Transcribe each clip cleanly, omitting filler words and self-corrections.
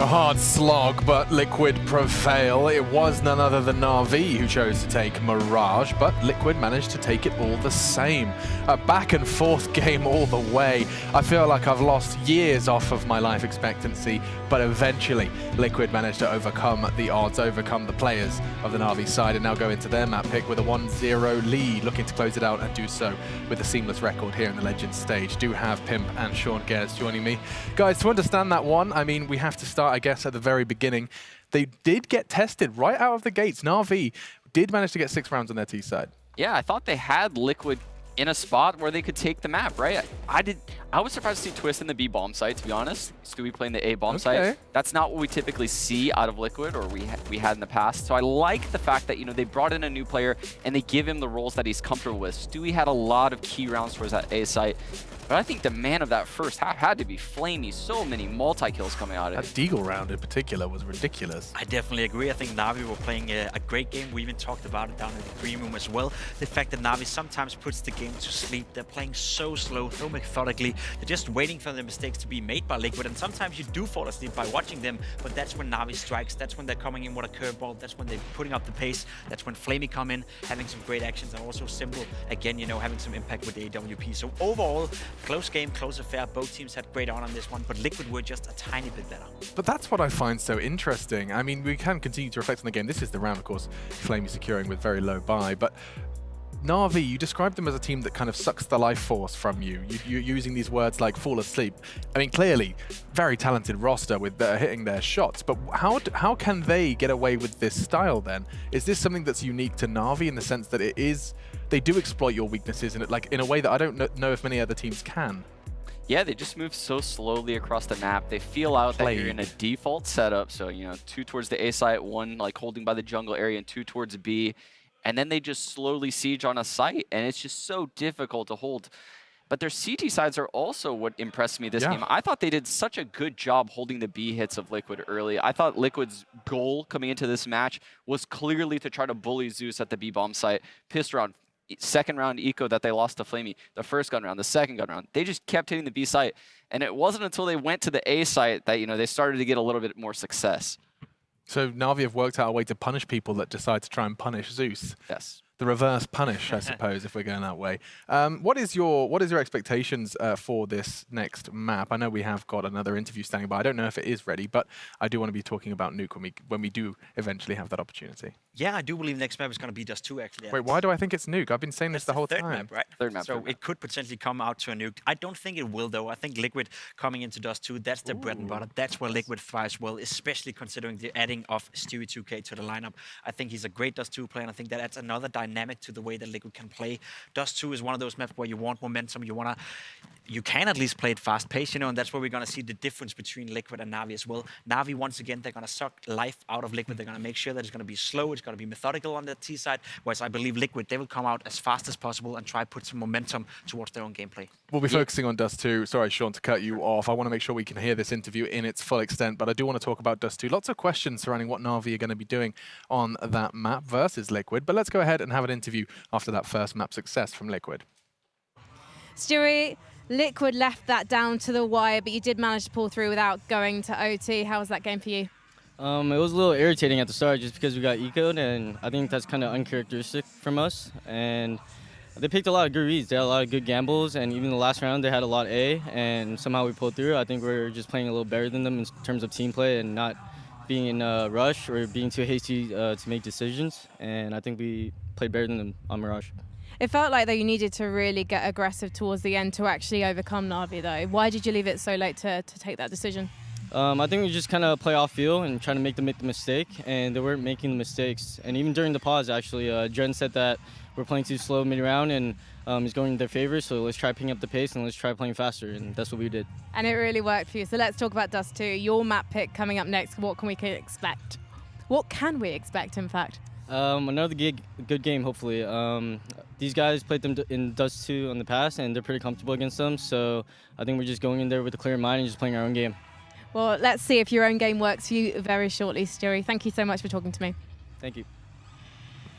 A hard slog, but Liquid prevail. It was none other than Na'Vi who chose to take Mirage, but Liquid managed to take it all the same. A back and forth game all the way. I feel like I've lost years off of my life expectancy, but eventually Liquid managed to overcome the odds, overcome the players of the Na'Vi side, and now go into their map pick with a 1-0 lead, looking to close it out and do so with a seamless record here in the Legends stage. Do have Pimp and Sean Gers joining me. Guys, to understand that one, I mean, we have to start, I guess, at the very beginning. They did get tested right out of the gates. Na'Vi did manage to get 6 rounds on their T side. Yeah, I thought they had Liquid in a spot where they could take the map, right? I was surprised to see Twist in the B bomb site, to be honest. Stewie playing the A bomb site. That's not what we typically see out of Liquid, or we had in the past. So I like the fact that, you know, they brought in a new player and they give him the roles that he's comfortable with. Stewie had a lot of key rounds towards that A site. But I think the man of that first half had to be Flamey. So many multi-kills coming out of it. That Deagle round in particular was ridiculous. I definitely agree. I think Na'Vi were playing a great game. We even talked about it down in the green room as well. The fact that Na'Vi sometimes puts the game to sleep. They're playing so slow, so methodically. They're just waiting for the mistakes to be made by Liquid. And sometimes you do fall asleep by watching them, but that's when Na'Vi strikes. That's when they're coming in with a curveball. That's when they're putting up the pace. That's when Flamey come in, having some great actions, and also Symbol, again, you know, having some impact with the AWP. So overall, close game, close affair. Both teams had great on this one, but Liquid were just a tiny bit better. But that's what I find so interesting. I mean, we can continue to reflect on the game. This is the round, of course, Flamey securing with very low buy, but Na'Vi, you described them as a team that kind of sucks the life force from you. You're using these words like fall asleep. I mean, clearly, very talented roster with hitting their shots, but how can they get away with this style then? Is this something that's unique to Na'Vi in the sense that they do exploit your weaknesses in a way that I don't know if many other teams can? Yeah, they just move so slowly across the map. They feel out that you're in a default setup. So, you know, 2 towards the A site, 1 like holding by the jungle area, and 2 towards B. And then they just slowly siege on a site, and it's just so difficult to hold. But their CT sides are also what impressed me this game. I thought they did such a good job holding the B hits of Liquid early. I thought Liquid's goal coming into this match was clearly to try to bully Zeus at the B bomb site. Pissed around. Second round eco that they lost to Flamey, the first gun round, the second gun round. They just kept hitting the B site. And it wasn't until they went to the A site that, you know, they started to get a little bit more success. So Na'Vi have worked out a way to punish people that decide to try and punish Zeus. Yes. The reverse punish, I suppose, if we're going that way. What is your expectations for this next map? I know we have got another interview standing by. I don't know if it is ready, but I do want to be talking about Nuke when we do eventually have that opportunity. Yeah, I do believe next map is going to be Dust 2, actually. Wait, why do I think it's Nuke? I've been saying this the whole time. Map, right? Third map. So it could potentially come out to a Nuke. I don't think it will, though. I think Liquid coming into Dust 2, that's their bread and butter. That's where Liquid thrives well, especially considering the adding of Stewie 2K to the lineup. I think he's a great Dust 2 player, and I think that adds another dynamic to the way that Liquid can play. Dust 2 is one of those maps where you want momentum, you can at least play it fast-paced, you know, and that's where we're going to see the difference between Liquid and Na'Vi as well. Na'Vi, once again, they're going to suck life out of Liquid. They're going to make sure that it's going to be slow, it's going to be methodical on the T side, whereas I believe Liquid, they will come out as fast as possible and try to put some momentum towards their own gameplay. We'll be focusing on Dust 2. Sorry, Sean, to cut you off. I want to make sure we can hear this interview in its full extent, but I do want to talk about Dust 2. Lots of questions surrounding what Na'Vi are going to be doing on that map versus Liquid, but let's go ahead and have an interview after that first map success from Liquid. Stewie, Liquid left that down to the wire, but you did manage to pull through without going to OT. How was that game for you? It was a little irritating at the start just because we got eco'd, and I think that's kind of uncharacteristic from us. And they picked a lot of good reads. They had a lot of good gambles, and even the last round they had a lot of A, and somehow we pulled through. I think we're just playing a little better than them in terms of team play and not being in a rush or being too hasty to make decisions. And I think we played better than them on Mirage. It felt like, though, you needed to really get aggressive towards the end to actually overcome Na'Vi, though. Why did you leave it so late to take that decision? I think we just kind of play off feel and trying to make them make the mistake, and they weren't making the mistakes. And even during the pause, actually, Dren said that we're playing too slow mid-round, and it's going in their favor, so let's try picking up the pace and let's try playing faster, and that's what we did. And it really worked for you. So let's talk about Dust 2. Your map pick coming up next. What can we expect? What can we expect, in fact? Another good game, hopefully. These guys played them in Dust 2 in the past, and they're pretty comfortable against them. So I think we're just going in there with a clear mind and just playing our own game. Well, let's see if your own game works for you very shortly, Stewie. Thank you so much for talking to me. Thank you.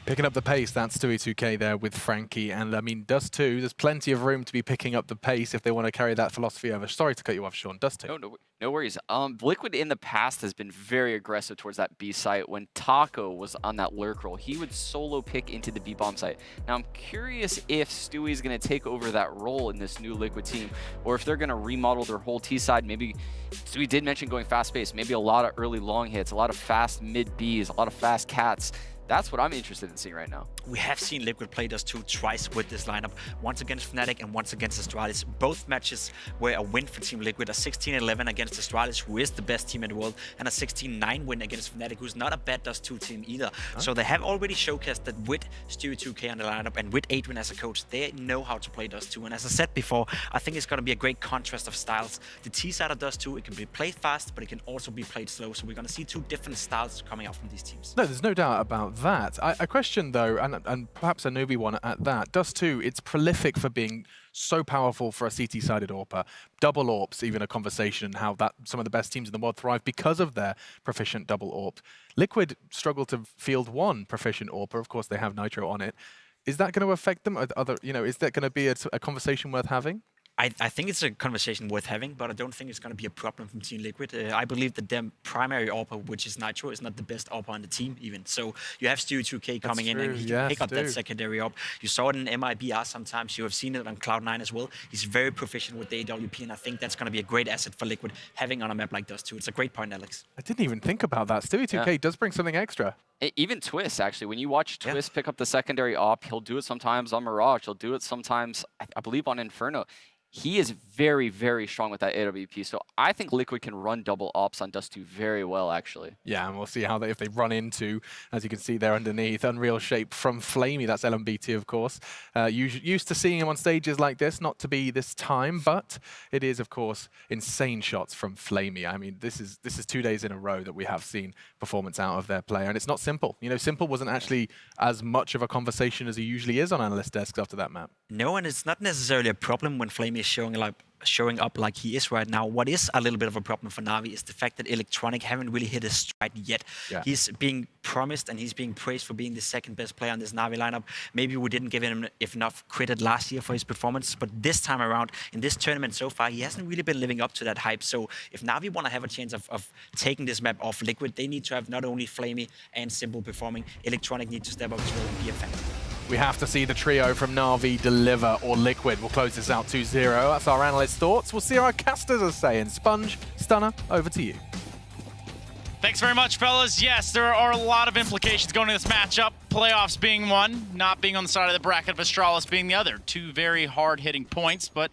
Picking up the pace, that's Stewie2k there with Frankie. And I mean, Dust2, there's plenty of room to be picking up the pace if they want to carry that philosophy over. Sorry to cut you off, Sean. Dust2. No worries. Liquid in the past has been very aggressive towards that B site. When Taco was on that lurk roll, he would solo pick into the B bomb site. Now, I'm curious if Stewie's going to take over that role in this new Liquid team, or if they're going to remodel their whole T side. Maybe Stewie did mention going fast pace, maybe a lot of early long hits, a lot of fast mid Bs, a lot of fast cats. That's what I'm interested in seeing right now. We have seen Liquid play Dust2 twice with this lineup, once against Fnatic and once against Astralis. Both matches were a win for Team Liquid, a 16-11 against Astralis, who is the best team in the world, and a 16-9 win against Fnatic, who's not a bad Dust2 team either. So they have already showcased that with Stewie2k on the lineup and with Adrian as a coach, they know how to play Dust2. And as I said before, I think it's going to be a great contrast of styles. The T side of Dust2, it can be played fast, but it can also be played slow. So we're going to see two different styles coming out from these teams. No, there's no doubt about that. A question, though, and perhaps a newbie one at that. Dust2, it's prolific for being so powerful for a CT-sided AWPer. Double AWPs, even a conversation, how that some of the best teams in the world thrive because of their proficient double AWP. Liquid struggle to field one proficient AWPer. Of course, they have Nitro on it. Is that going to affect them? Is that going to be a conversation worth having? I think it's a conversation worth having, but I don't think it's going to be a problem from Team Liquid. I believe that their primary AWPer, which is Nitro, is not the best AWPer on the team even. So you have Stewie2k coming in and he can pick up that secondary AWP. You saw it in MIBR sometimes. You have seen it on Cloud9 as well. He's very proficient with the AWP, and I think that's going to be a great asset for Liquid having on a map like Dust2. It's a great point, Alex. I didn't even think about that. Stewie2k does bring something extra. Even Twist, actually. When you watch Twist pick up the secondary AWP, he'll do it sometimes on Mirage. He'll do it sometimes, I believe, on Inferno. He is very, very strong with that AWP, so I think Liquid can run double ops on Dust2 very well, actually. Yeah, and we'll see how if they run into, as you can see there underneath, Unreal Shape from Flamey. That's LMBT, of course. Used to seeing him on stages like this, not to be this time, but it is, of course, insane shots from Flamey. I mean, this is 2 days in a row that we have seen performance out of their player, and it's not Simple. You know, Simple wasn't actually as much of a conversation as he usually is on analyst desks after that map. No, and it's not necessarily a problem when Flamey is showing up like he is right now. What is a little bit of a problem for Na'Vi is the fact that Electronic haven't really hit his stride yet. Yeah. He's being promised and he's being praised for being the second best player on this Na'Vi lineup. Maybe we didn't give him enough credit last year for his performance, but this time around, in this tournament so far, he hasn't really been living up to that hype. So if Na'Vi want to have a chance of taking this map off Liquid, they need to have not only Flamey and Simple performing, Electronic need to step up as well and be a factor. We have to see the trio from Na'Vi deliver, or Liquid will close this out 2-0. That's our analyst thoughts. We'll see how our casters are saying. Sponge, Stunner, over to you. Thanks very much, fellas. Yes, there are a lot of implications going into this matchup. Playoffs being one, not being on the side of the bracket of Astralis being the other. Two very hard-hitting points, but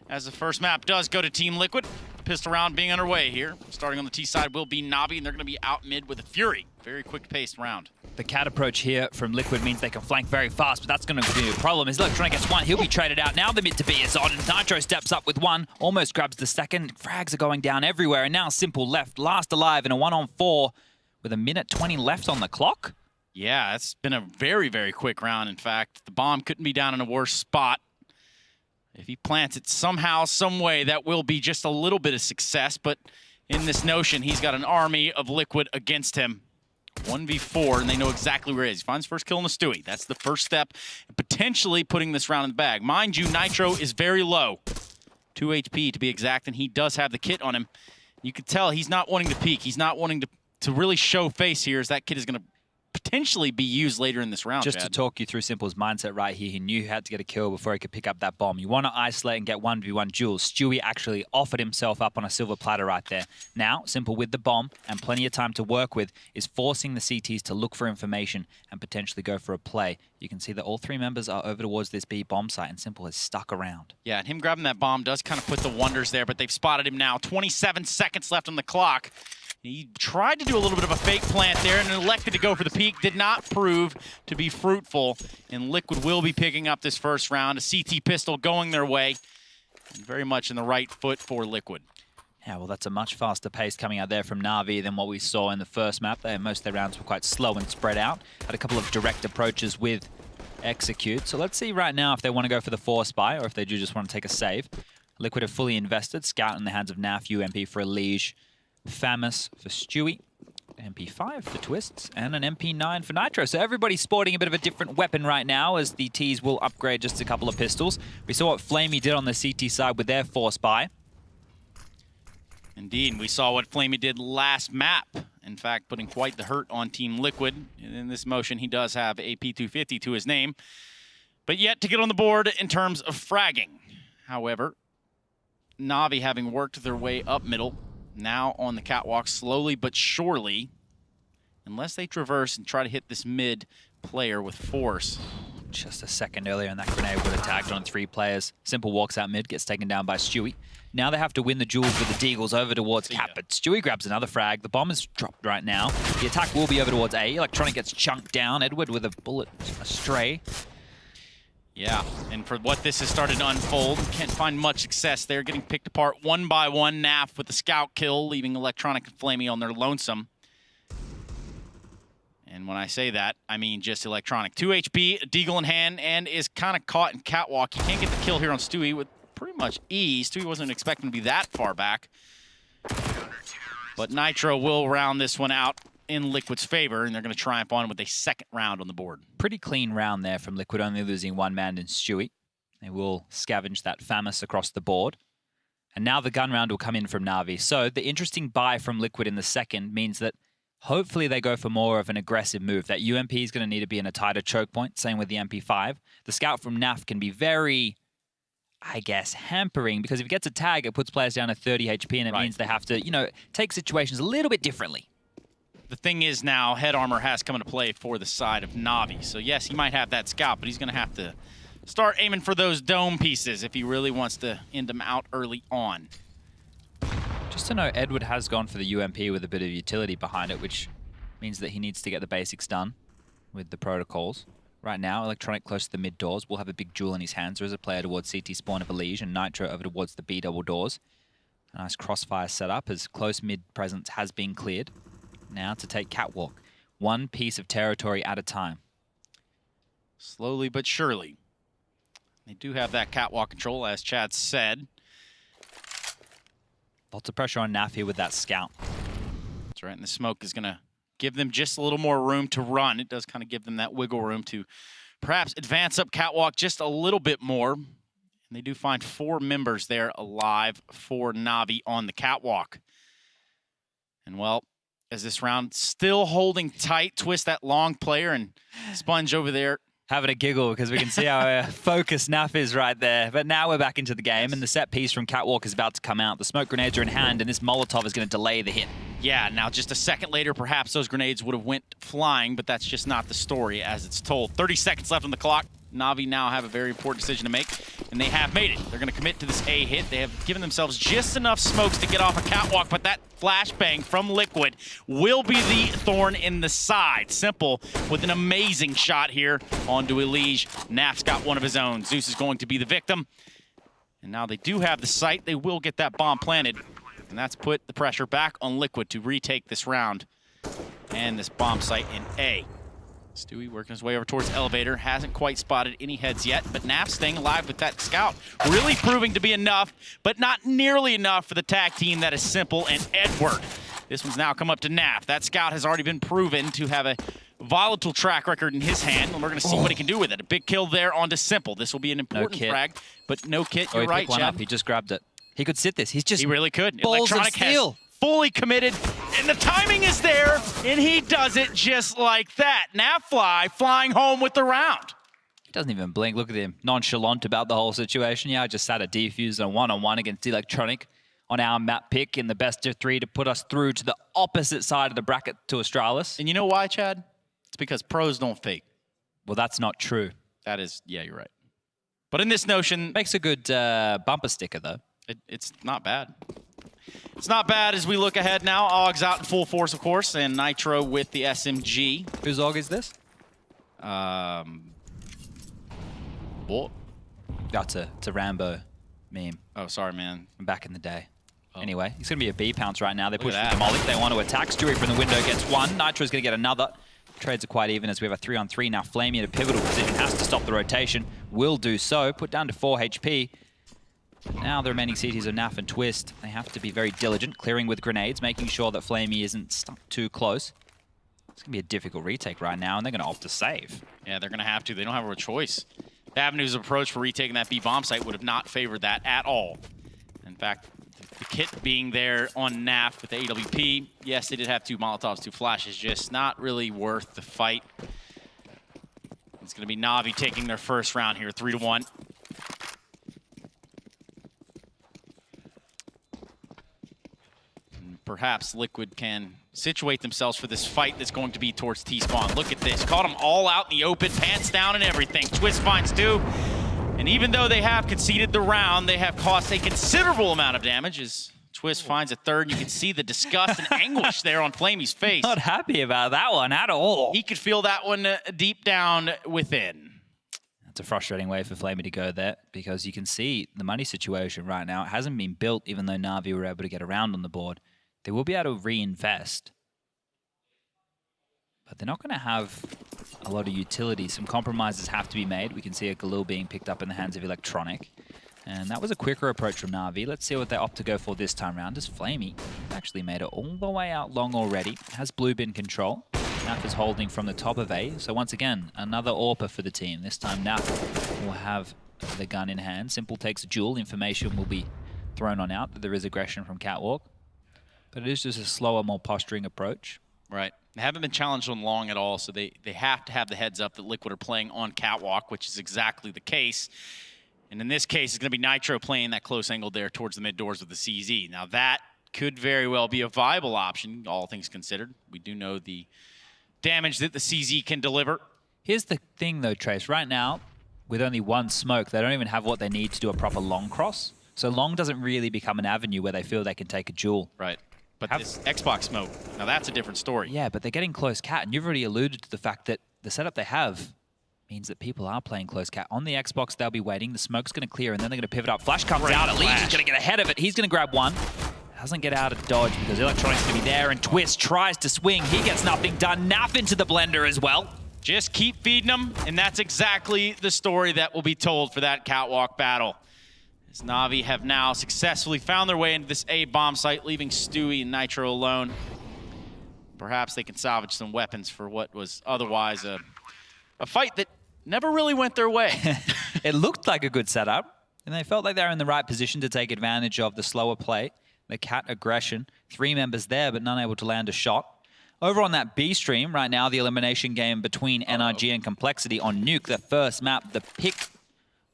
as the first map does go to Team Liquid, pistol round being underway here. Starting on the T side will be Na'Vi, and they're going to be out mid with a Fury. Very quick-paced round. The cat approach here from Liquid means they can flank very fast, but that's going to be a problem. As Electronic gets one, he'll be traded out. Now the mid to B is on, and Nitro steps up with one, almost grabs the second. Frags are going down everywhere, and now Simple left, last alive in a 1-on-4 with a minute 20 left on the clock. Yeah, it's been a very, very quick round. In fact, the bomb couldn't be down in a worse spot. If he plants it somehow, some way, that will be just a little bit of success, but in this notion, he's got an army of Liquid against him. 1v4, and they know exactly where he is. He finds first kill on the Stewie. That's the first step, potentially putting this round in the bag. Mind you, Nitro is very low. 2 HP to be exact, and he does have the kit on him. You can tell he's not wanting to peek. He's not wanting to really show face here, as that kit is going to potentially be used later in this round. Just to talk you through Simple's mindset right here, he knew he had to get a kill before he could pick up that bomb. You want to isolate and get 1v1 duels. Stewie actually offered himself up on a silver platter right there. Now, Simple with the bomb and plenty of time to work with is forcing the CTs to look for information and potentially go for a play. You can see that all three members are over towards this B bomb site, and Simple is stuck around. Yeah, and him grabbing that bomb does kind of put the wonders there, but they've spotted him now. 27 seconds left on the clock. He tried to do a little bit of a fake plant there and elected to go for the peak. Did not prove to be fruitful. And Liquid will be picking up this first round. A CT pistol going their way. And very much in the right foot for Liquid. Yeah, well, that's a much faster pace coming out there from Na'Vi than what we saw in the first map. Most of their rounds were quite slow and spread out. Had a couple of direct approaches with Execute. So let's see right now if they want to go for the force buy or if they do just want to take a save. Liquid are fully invested. Scout in the hands of Naf, UMP for a Liege. Famous for Stewie. MP5 for Twists and an MP9 for Nitro. So everybody's sporting a bit of a different weapon right now as the Ts will upgrade just a couple of pistols. We saw what Flamey did on the CT side with their Force Buy. Indeed, we saw what Flamey did last map. In fact, putting quite the hurt on Team Liquid. In this motion, he does have a P250 to his name, but yet to get on the board in terms of fragging. However, Na'Vi having worked their way up middle, now on the catwalk slowly but surely, unless they traverse and try to hit this mid player with force. Just a second earlier, and that grenade would have tagged on 3 players. Simple walks out mid, gets taken down by Stewie. Now they have to win the duels with the Deagles over towards Cap, but Stewie grabs another frag. The bomb is dropped right now. The attack will be over towards A. Electronic gets chunked down. Edward with a bullet astray. Yeah, and for what this has started to unfold, can't find much success there. Getting picked apart one by one. Naf with the scout kill, leaving Electronic and Flamey on their lonesome. And when I say that, I mean just Electronic. 2 HP, a Deagle in hand, and is kind of caught in catwalk. He can't get the kill here on Stewie with pretty much ease. Stewie wasn't expecting to be that far back. But Nitro will round this one out in Liquid's favor, and they're going to triumph on with a second round on the board. Pretty clean round there from Liquid, only losing 1 man in Stewie. They will scavenge that FAMAS across the board. And now the gun round will come in from Na'Vi. So the interesting buy from Liquid in the second means that hopefully they go for more of an aggressive move. That UMP is going to need to be in a tighter choke point, same with the MP5. The scout from NAF can be very, I guess, hampering, because if it gets a tag, it puts players down to 30 HP, and it means they have to, you know, take situations a little bit differently. The thing is now, head armor has come into play for the side of Na'Vi. So yes, he might have that scout, but he's going to have to start aiming for those dome pieces if he really wants to end them out early on. Just to know, Edward has gone for the UMP with a bit of utility behind it, which means that he needs to get the basics done with the protocols. Right now, Electronic close to the mid doors will have a big jewel in his hands. There is a player towards CT spawn of Elige, and Nitro over towards the B double doors. A nice crossfire set up as close mid presence has been cleared. Now to take catwalk. 1 piece of territory at a time. Slowly but surely. They do have that catwalk control, as Chad said. Lots of pressure on Naf here with that scout. That's right, and the smoke is going to give them just a little more room to run. It does kind of give them that wiggle room to perhaps advance up catwalk just a little bit more. And they do find 4 members there alive for Na'Vi on the catwalk. And well, as this round still holding tight, Twist that long player, and Sponge over there having a giggle because we can see how focused Naf is right there. But now we're back into the game, and the set piece from Catwalk is about to come out. The smoke grenades are in hand, and this Molotov is going to delay the hit. Yeah, now just a second later, perhaps those grenades would have went flying, but that's just not the story as it's told. 30 seconds left on the clock. Na'Vi now have a very important decision to make, and they have made it. They're going to commit to this A hit. They have given themselves just enough smokes to get off a catwalk, but that flashbang from Liquid will be the thorn in the side. Simple with an amazing shot here onto Elige. Naf's got one of his own. Zeus is going to be the victim. And now they do have the site. They will get that bomb planted, and that's put the pressure back on Liquid to retake this round and this bomb site in A. Stewie working his way over towards elevator. Hasn't quite spotted any heads yet, but Naf staying alive with that scout. Really proving to be enough, but not nearly enough for the tag team that is Simple and Edward. This one's now come up to Naf. That scout has already been proven to have a volatile track record in his hand, and we're going to see what he can do with it. A big kill there onto Simple. This will be an important frag, but no kit. You're right, Chad. He just grabbed it. He could sit this. He's just He really could. balls of Electronic steel. has fully committed, and the timing is there, and he does it just like that. Nafly flying home with the round. He doesn't even blink. Look at him, nonchalant about the whole situation. Yeah, I just sat a defuse on one-on-one against Electronic on our map pick in the best of 3 to put us through to the opposite side of the bracket to Astralis. And you know why, Chad? It's because pros don't fake. Well, that's not true. That is, yeah, you're right. But in this notion, Makes a good bumper sticker, though. it's not bad. It's not bad as we look ahead now. Ogg's out in full force, of course, and Nitro with the SMG. Whose Ogg is this? What? That's a Rambo meme Oh, sorry, man. from back in the day. Anyway, he's going to be a B pounce right now. They push at the that. Demolic. They want to attack. Stewie from the window gets one. Nitro's going to get another. Trades are quite even as we have a 3-on-3 now. Flamey in a pivotal position. Has to stop the rotation. Will do so. Put down to 4 HP. Now the remaining CTs of Naf and Twist, they have to be very diligent, clearing with grenades, making sure that Flamey isn't stuck too close. It's going to be a difficult retake right now, and they're going to opt to save. Yeah, they're going to have to. They don't have a choice. The Avenue's approach for retaking that B bomb site would have not favored that at all. In fact, the kit being there on Naf with the AWP, yes, they did have 2 Molotovs, 2 flashes, just not really worth the fight. It's going to be Na'Vi taking their first round here, 3-1. Perhaps Liquid can situate themselves for this fight that's going to be towards T-Spawn. Look at this. Caught them all out in the open, pants down and everything. Twist finds 2. And even though they have conceded the round, they have caused a considerable amount of damage as Twist finds a 3rd. You can see the disgust and anguish there on Flamey's face. Not happy about that one at all. He could feel that one deep down within. It's a frustrating way for Flamey to go there because you can see the money situation right now. It hasn't been built even though Na'Vi were able to get around on the board. They will be able to reinvest, but they're not going to have a lot of utility. Some compromises have to be made. We can see a Galil being picked up in the hands of Electronic, and that was a quicker approach from Na'Vi. Let's see what they opt to go for this time around. As Flamey actually made it all the way out long already. Has Blue been control? Naf is holding from the top of A, so once again, another AWPer for the team. This time Naf will have the gun in hand. Simple takes a duel. Information will be thrown on out that there is aggression from Catwalk. But it is just a slower, more posturing approach. Right. They haven't been challenged on long at all, so they have to have the heads up that Liquid are playing on Catwalk, which is exactly the case. And in this case, it's going to be Nitro playing that close angle there towards the mid doors with the CZ. Now that could very well be a viable option, all things considered. We do know the damage that the CZ can deliver. Here's the thing though, Trace. Right now, with only 1 smoke, they don't even have what they need to do a proper long cross. So long doesn't really become an avenue where they feel they can take a duel. Right. But this Xbox smoke, now that's a different story. Yeah, but they're getting close cat, and you've already alluded to the fact that the setup they have means that people are playing close cat. On the Xbox, they'll be waiting. The smoke's going to clear, and then they're going to pivot up. Flash comes out. At least he's going to get ahead of it. He's going to grab one. Doesn't get out of dodge because Electronic's going to be there, and Twist tries to swing. He gets nothing done. Naf into the blender as well. Just keep feeding them, and that's exactly the story that will be told for that Catwalk battle. As Na'Vi have now successfully found their way into this A bomb site, leaving Stewie and Nitro alone. Perhaps they can salvage some weapons for what was otherwise a fight that never really went their way. It looked like a good setup, and they felt like they were in the right position to take advantage of the slower play, the cat aggression. 3 members there, but none able to land a shot. Over on that B stream right now, the elimination game between NRG and Complexity on Nuke, the first map, the pick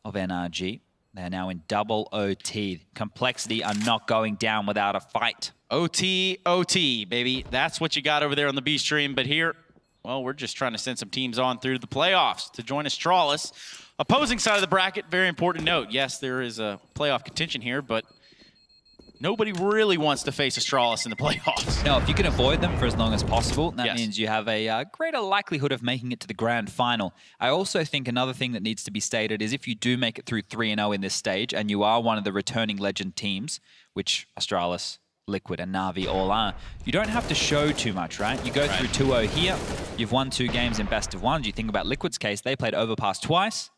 of NRG. They're now in double OT. Complexity are not going down without a fight. OT, OT, baby. That's what you got over there on the B stream. But here, well, we're just trying to send some teams on through the playoffs to join Astralis. Opposing side of the bracket, very important note. Yes, there is a playoff contention here, but nobody really wants to face Astralis in the playoffs. No, if you can avoid them for as long as possible, that Yes. means you have a greater likelihood of making it to the grand final. I also think another thing that needs to be stated is if you do make it through 3-0 in this stage, and you are one of the returning legend teams, which Astralis, Liquid, and Na'Vi all are, you don't have to show too much, right? You go through 2-0 here, you've won 2 games in best of 1. You think about Liquid's case, they played Overpass twice.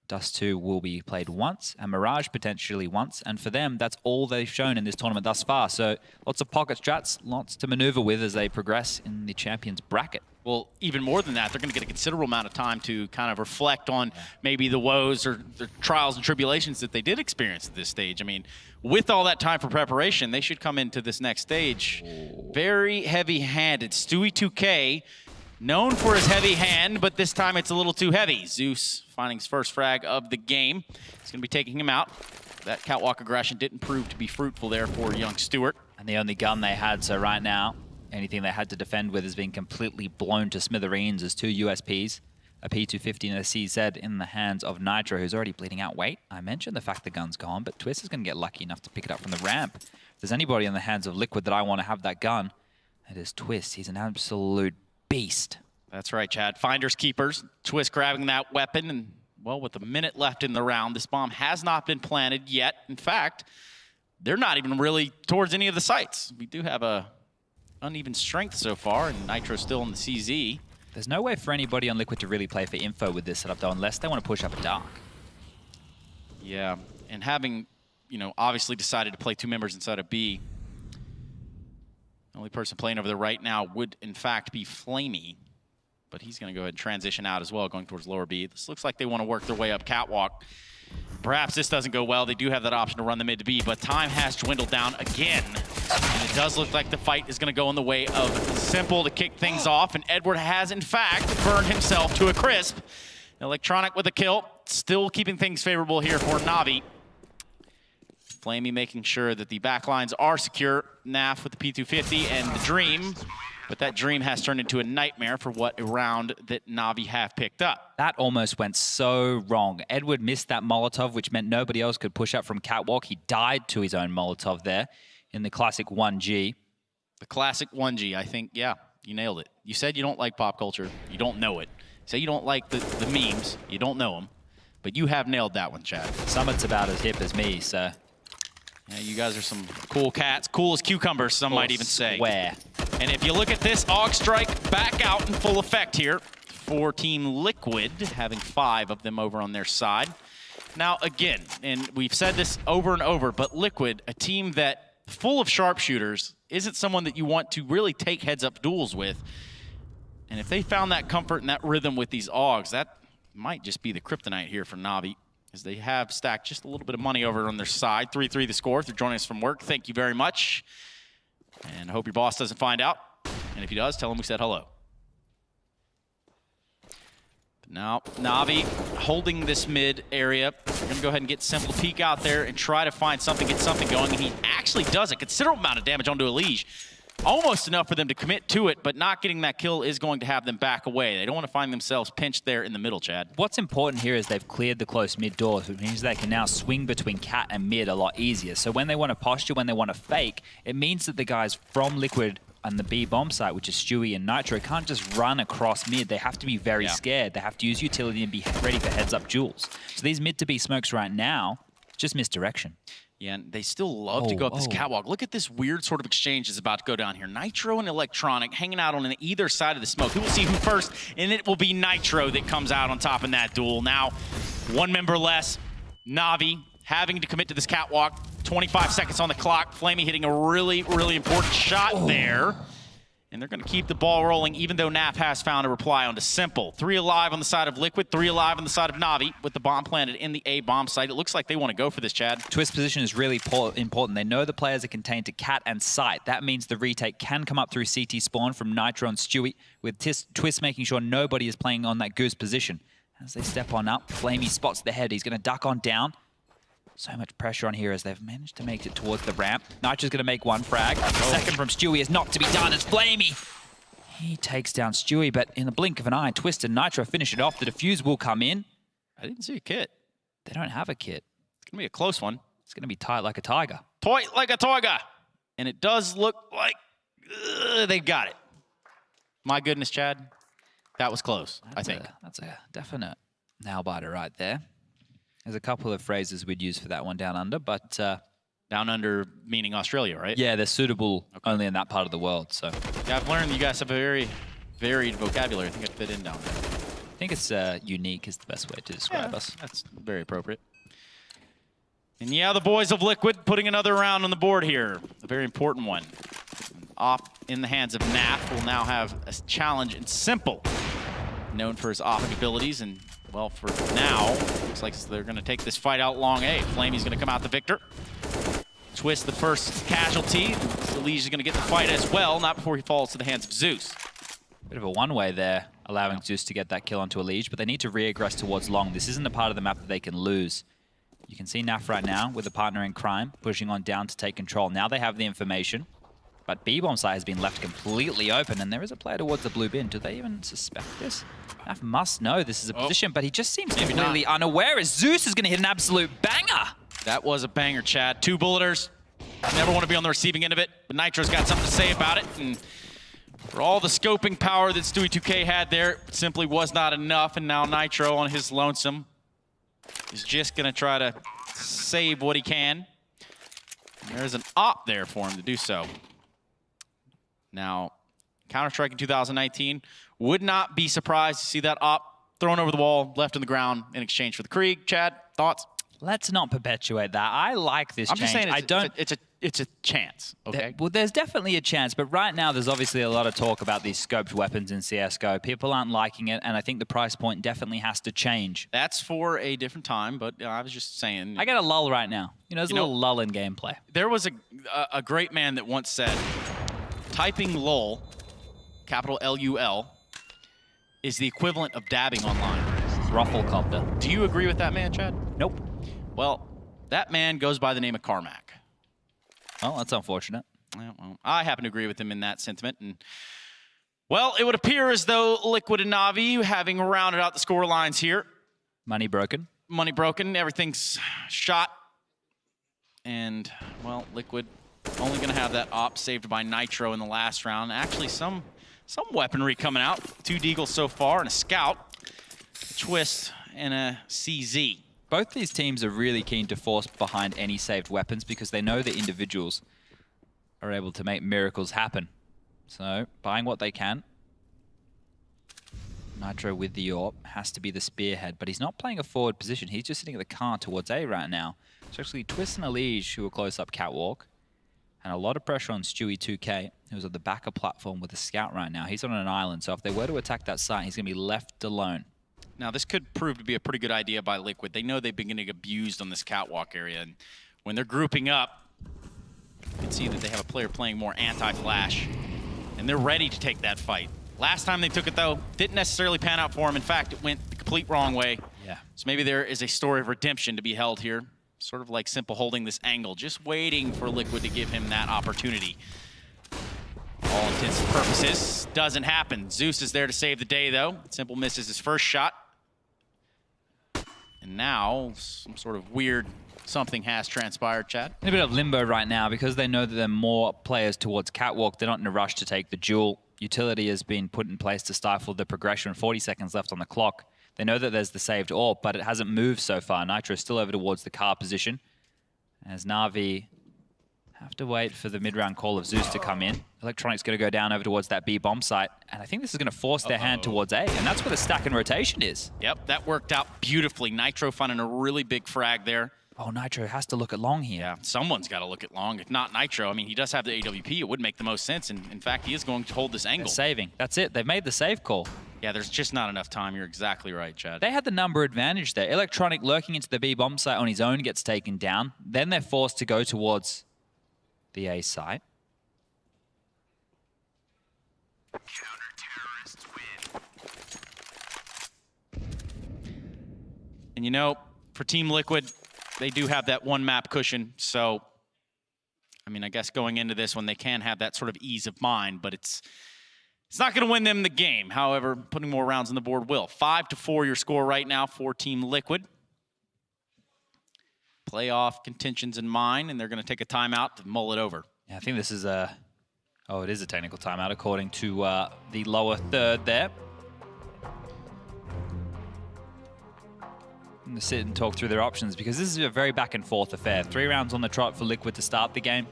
Dust 2 will be played once, and Mirage potentially once, and for them, that's all they've shown in this tournament thus far. So lots of pocket strats, lots to maneuver with as they progress in the champions bracket. Well, even more than that, they're going to get a considerable amount of time to kind of reflect on maybe the woes or the trials and tribulations that they did experience at this stage. I mean, with all that time for preparation, they should come into this next stage very heavy-handed. Stewie 2K, known for his heavy hand, but this time it's a little too heavy. Zeus finding his first frag of the game. He's going to be taking him out. That Catwalk aggression didn't prove to be fruitful there for young Stewart. And the only gun they had, so right now, anything they had to defend with has been completely blown to smithereens as 2 USPs, a P250 and a CZ in the hands of Nitro, who's already bleeding out. Wait, I mentioned the fact the gun's gone, but Twist is going to get lucky enough to pick it up from the ramp. If there's anybody in the hands of Liquid that I want to have that gun, it is Twist. He's an absolute beast. That's right, Chad. Finders keepers. Twist grabbing that weapon, and, well, with a minute left in the round, this bomb has not been planted yet. In fact, they're not even really towards any of the sites. We do have a uneven strength so far, and Nitro's still in the CZ. There's no way for anybody on Liquid to really play for info with this setup, though, unless they want to push up a dark. Yeah, and having you know, obviously decided to play 2 members inside of B. The only person playing over there right now would, in fact, be Flamey. But he's going to go ahead and transition out as well, going towards lower B. This looks like they want to work their way up catwalk. Perhaps this doesn't go well. They do have that option to run the mid to B, but time has dwindled down again. And it does look like the fight is going to go in the way of Simple to kick things off, and Edward has, in fact, burned himself to a crisp. Electronic with a kill, still keeping things favorable here for Navi. Flamey making sure that the backlines are secure. Naf with the P250 and the Dream. But that Dream has turned into a nightmare for what a round that Navi have picked up. That almost went so wrong. Edward missed that Molotov, which meant nobody else could push up from catwalk. He died to his own Molotov there in the classic 1G. The classic 1G, I think, yeah, you nailed it. You said you don't like pop culture. You don't know it. Say you don't like the memes. You don't know them. But you have nailed that one, Chad. Summit's about as hip as me, so... Yeah, you guys are some cool cats. Cool as cucumbers, some might even say. Swear. And if you look at this, AUG Strike back out in full effect here for Team Liquid, having 5 of them over on their side. Now, again, and we've said this over and over, but Liquid, a team that full of sharpshooters, isn't someone that you want to really take heads-up duels with. And if they found that comfort and that rhythm with these AUGs, that might just be the kryptonite here for Navi, as they have stacked just a little bit of money over on their side. 3-3 the score. If you're joining us from work, thank you very much. And I hope your boss doesn't find out. And if he does, tell him we said hello. But now, Navi holding this mid area. We're going to go ahead and get Simple to peek out there and try to find something, get something going. And he actually does a considerable amount of damage onto Elige. Almost enough for them to commit to it, but not getting that kill is going to have them back away. They don't want to find themselves pinched there in the middle, Chad. What's important here is they've cleared the close mid doors, which means they can now swing between cat and mid a lot easier. So when they want to posture, when they want to fake, it means that the guys from Liquid and the B bomb site, which is Stewie and Nitro, can't just run across mid. They have to be very scared. They have to use utility and be ready for heads-up duels. So these mid to B smokes right now, just misdirection. Yeah, and they still love to go up this catwalk. Look at this weird sort of exchange that's about to go down here. Nitro and Electronic hanging out on either side of the smoke. We will see who first, and it will be Nitro that comes out on top in that duel. Now, 1 member less. Navi having to commit to this catwalk. 25 seconds on the clock. Flamey hitting a really, really important shot there. And they're going to keep the ball rolling, even though Naf has found a reply onto Simple. 3 alive on the side of Liquid, 3 alive on the side of Navi, with the bomb planted in the A bomb site. It looks like they want to go for this, Chad. Twist position is really important. They know the players are contained to cat and site. That means the retake can come up through CT spawn from Nitro and Stewie, with Twist making sure nobody is playing on that goose position. As they step on up, Flamey spots the head. He's going to duck on down. So much pressure on here as they've managed to make it towards the ramp. Nitro's going to make 1 frag. Second from Stewie is not to be done as Flamey. He takes down Stewie, but in the blink of an eye, Twist and Nitro finish it off. The defuse will come in. I didn't see a kit. They don't have a kit. It's going to be a close one. It's going to be tight like a tiger. Tight like a tiger. And it does look like they got it. My goodness, Chad. That was close, I think. That's a definite nail-biter right there. There's a couple of phrases we'd use for that one down under, but... down under meaning Australia, right? Yeah, they're suitable only in that part of the world, so... Yeah, I've learned you guys have a very varied vocabulary. I think I'd fit in down there. I think it's unique is the best way to describe us. That's very appropriate. And yeah, the boys of Liquid putting another round on the board here. A very important one. Off in the hands of Naf will now have a challenge in Simple. Known for his offing abilities, and well, for now, looks like they're going to take this fight out long A. Flamey's going to come out the victor. Twist the first casualty. Elige is going to get the fight as well, not before he falls to the hands of Zeus. Bit of a one-way there, allowing Zeus to get that kill onto Elige, but they need to re-aggress towards long. This isn't a part of the map that they can lose. You can see Naf right now with a partner in crime, pushing on down to take control. Now they have the information, but B-bomb site has been left completely open, and there is a player towards the blue bin. Do they even suspect this? Naf must know this is a position, but he just seems completely unaware as Zeus is going to hit an absolute banger. That was a banger, Chad. 2 bulleters. Never want to be on the receiving end of it, but Nitro's got something to say about it. And for all the scoping power that Stewie 2K had there, it simply was not enough. And now Nitro on his lonesome is just going to try to save what he can. And there's an op there for him to do so. Now, Counter-Strike in 2019, would not be surprised to see that op thrown over the wall, left on the ground in exchange for the Krieg. Chad, thoughts? Let's not perpetuate that. I like this I'm change. just saying I don't. it's a chance, okay? Well, there's definitely a chance, but right now there's obviously a lot of talk about these scoped weapons in CSGO. People aren't liking it, and I think the price point definitely has to change. That's for a different time, but I was just saying. I get a lull right now. You know, there's a little lull in gameplay. There was a great man that once said, typing LOL, capital L-U-L, is the equivalent of dabbing online. Rufflecopter. Do you agree with that man, Chad? Nope. Well, that man goes by the name of Carmack. Well, that's unfortunate. Yeah, well, I happen to agree with him in that sentiment. And well, it would appear as though Liquid and Na'Vi, having rounded out the score lines here. Money broken. Money broken. Everything's shot. And, well, Liquid only going to have that op saved by Nitro in the last round. Actually, some weaponry coming out. 2 Deagles so far and a Scout, a Twist, and a CZ. Both these teams are really keen to force behind any saved weapons because they know that individuals are able to make miracles happen. So, buying what they can. Nitro with the AWP has to be the spearhead, but he's not playing a forward position. He's just sitting at the car towards A right now. It's actually Twist and Elige who are close up catwalk. And a lot of pressure on Stewie2K, who's at the back of platform with a Scout right now. He's on an island, so if they were to attack that site, he's going to be left alone. Now, this could prove to be a pretty good idea by Liquid. They know they've been getting abused on this catwalk area, and when they're grouping up, you can see that they have a player playing more anti-flash, and they're ready to take that fight. Last time they took it, though, didn't necessarily pan out for them. In fact, it went the complete wrong way. Yeah. So maybe there is a story of redemption to be held here. Sort of like Simple holding this angle, just waiting for Liquid to give him that opportunity. All intents and purposes, doesn't happen. Zeus is there to save the day, though. Simple misses his first shot. And now, some sort of weird something has transpired, Chad. In a bit of limbo right now because they know that there are more players towards catwalk. They're not in a rush to take the duel. Utility has been put in place to stifle the progression. 40 seconds left on the clock. They know that there's the saved AWP, but it hasn't moved so far. Nitro still over towards the car position. As Na'Vi have to wait for the mid-round call of Zeus to come in. Electronic's going to go down over towards that B bomb site. And I think this is going to force their hand towards A. And that's where the stack and rotation is. Yep, that worked out beautifully. Nitro finding a really big frag there. Oh, Nitro has to look at long here. Yeah, someone's got to look at long. If not Nitro, I mean, he does have the AWP. It would make the most sense. And in fact, he is going to hold this angle. They're saving. That's it. They've made the save call. Yeah, there's just not enough time. You're exactly right, Chad. They had the number advantage there. Electronic lurking into the B bomb site on his own gets taken down. Then they're forced to go towards the A site. And you know, for Team Liquid, they do have that one map cushion. So, I mean, I guess going into this one, they can have that sort of ease of mind, but it's not going to win them the game. However, putting more rounds on the board will. 5-4 your score right now for Team Liquid. Playoff contentions in mind, and they're going to take a timeout to mull it over. Yeah, I think this is a... Oh, it is a technical timeout according to the lower third there. I'm going to sit and talk through their options because this is a very back and forth affair. 3 rounds on the trot for Liquid to start the game.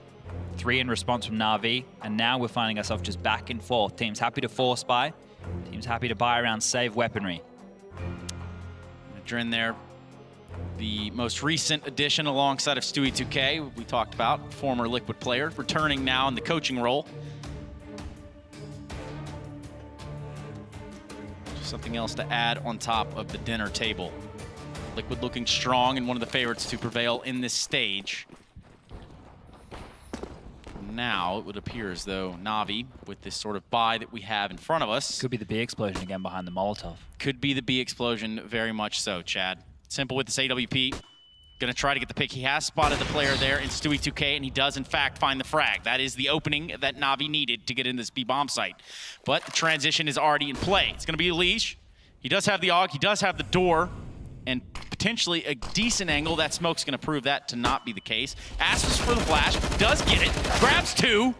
3 in response from Na'Vi, and now we're finding ourselves just back and forth. Teams happy to force buy, teams happy to buy around save weaponry. During there, the most recent addition alongside of Stewie2K, we talked about, former Liquid player, returning now in the coaching role. Just something else to add on top of the dinner table. Liquid looking strong and one of the favorites to prevail in this stage. Now it would appear as though Na'Vi, with this sort of buy that we have in front of us, Could be the B explosion again behind the Molotov. could be the B explosion, very much so, Chad. Simple with this AWP. Gonna try to get the pick. He has spotted the player there in Stewie2K, and he does in fact find the frag. That is the opening that Na'Vi needed to get in this B bomb site. But the transition is already in play. It's gonna be Elige. He does have the AUG, he does have the door, and potentially a decent angle. That smoke's gonna prove that to not be the case. Asks for the flash, does get it, grabs 2,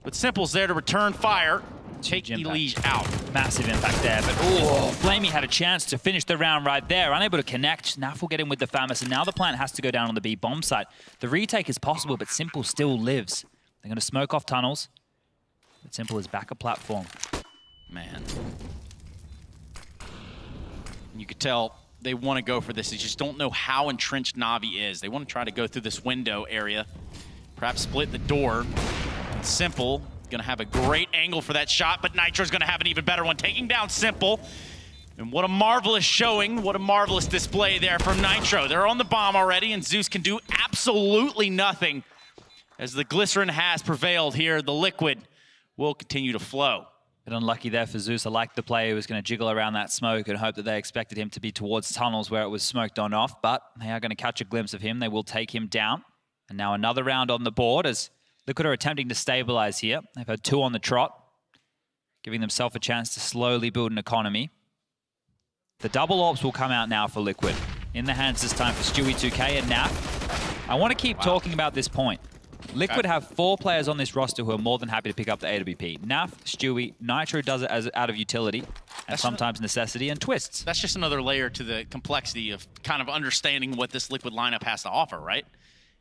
but Simple's there to return fire. Take Elige out. Massive impact there, but oh, Flamey had a chance to finish the round right there. Unable to connect. Naf will get in with the Famus, and now the plant has to go down on the B bomb site. The retake is possible, but Simple still lives. They're going to smoke off tunnels, but Simple is back a platform. Man. You could tell they want to go for this. They just don't know how entrenched Na'Vi is. They want to try to go through this window area, perhaps split the door. Simple gonna have a great angle for that shot, but Nitro's gonna have an even better one, taking down Simple. And what a marvelous showing, what a marvelous display there from Nitro. They're on the bomb already, and Zeus can do absolutely nothing. As the Glycerin has prevailed here, the Liquid will continue to flow. Bit unlucky there for Zeus. I like the player who was going to jiggle around that smoke and hope that they expected him to be towards tunnels where it was smoked on off, but they are going to catch a glimpse of him. They will take him down. And now another round on the board as Liquid are attempting to stabilize here. They've had 2 on the trot, giving themselves a chance to slowly build an economy. The double orbs will come out now for Liquid. In the hands this time for Stewie2K and Naf. I want to keep talking about this point. Liquid have 4 players on this roster who are more than happy to pick up the AWP. Naf, Stewie, Nitro does it as out of utility, and sometimes necessity, and Twists. That's just another layer to the complexity of kind of understanding what this Liquid lineup has to offer, right?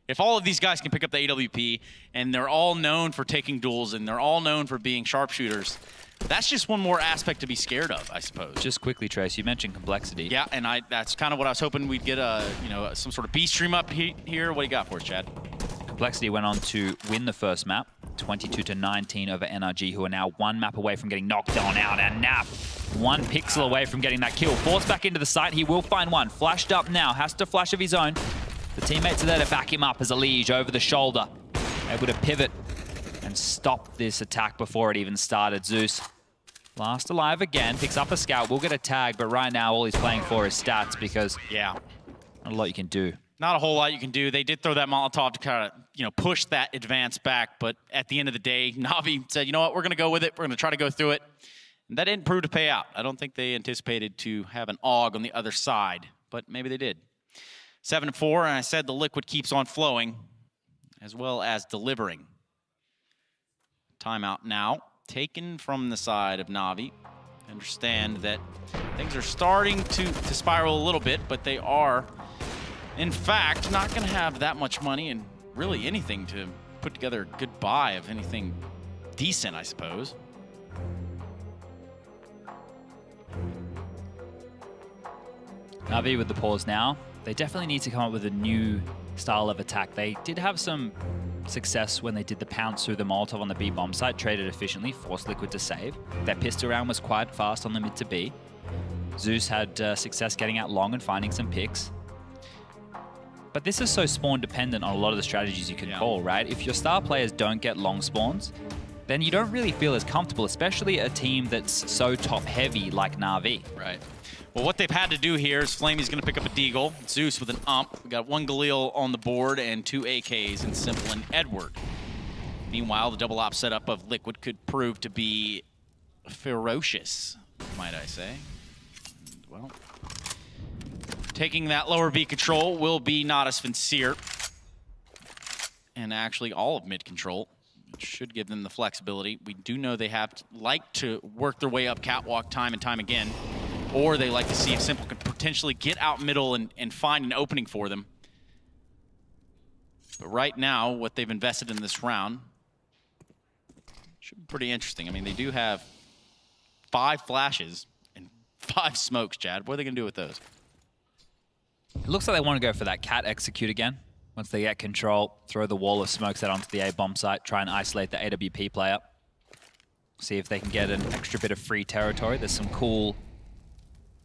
If all of these guys can pick up the AWP, and they're all known for taking duels, and they're all known for being sharpshooters, that's just one more aspect to be scared of, I suppose. Just quickly, Trace, you mentioned complexity. Yeah, and that's kind of what I was hoping we'd get some sort of B stream up here. What do you got for us, Chad? Complexity went on to win the first map, 22-19 over NRG, who are now 1 map away from getting knocked on out, and Naf 1 pixel away from getting that kill. Forced back into the site, he will find one. Flashed up now, has to flash of his own. The teammates are there to back him up as a Liege over the shoulder, able to pivot and stop this attack before it even started. Zeus, last alive again, picks up a scout, will get a tag, but right now all he's playing for is stats because not a lot you can do. Not a whole lot you can do. They did throw that Molotov to kind of, push that advance back, but at the end of the day, Na'Vi said, you know what, we're going to go with it. We're going to try to go through it. And that didn't prove to pay out. I don't think they anticipated to have an AUG on the other side, but maybe they did. 7-4, and I said the Liquid keeps on flowing, as well as delivering. Timeout now, taken from the side of Na'Vi. Understand that things are starting to spiral a little bit, but they are, in fact, not going to have that much money and really anything to put together a good buy of anything decent, I suppose. Na'Vi with the pause now. They definitely need to come up with a new style of attack. They did have some success when they did the pounce through the Molotov on the B bomb site, traded efficiently, forced Liquid to save. Their pistol round was quite fast on the mid to B. Zeus had success getting out long and finding some picks. But this is so spawn dependent on a lot of the strategies you can call, right? If your star players don't get long spawns, then you don't really feel as comfortable, especially a team that's so top heavy like Na'Vi. Right. Well, what they've had to do here is Flamey's going to pick up a Deagle, Zeus with an ump. We got 1 Galil on the board and 2 AKs in Simple and Edward. Meanwhile, the double op setup of Liquid could prove to be ferocious, might I say. And, well, taking that lower B control will be Natus Vincere. And actually all of mid control, which should give them the flexibility. We do know they have like to work their way up catwalk time and time again. Or they like to see if Simple can potentially get out middle and find an opening for them. But right now, what they've invested in this round should be pretty interesting. I mean, they do have 5 flashes and 5 smokes, Chad. What are they going to do with those? It looks like they want to go for that cat execute again. Once they get control, throw the wall of smokes out onto the A-bomb site, try and isolate the AWP player. See if they can get an extra bit of free territory. There's some cool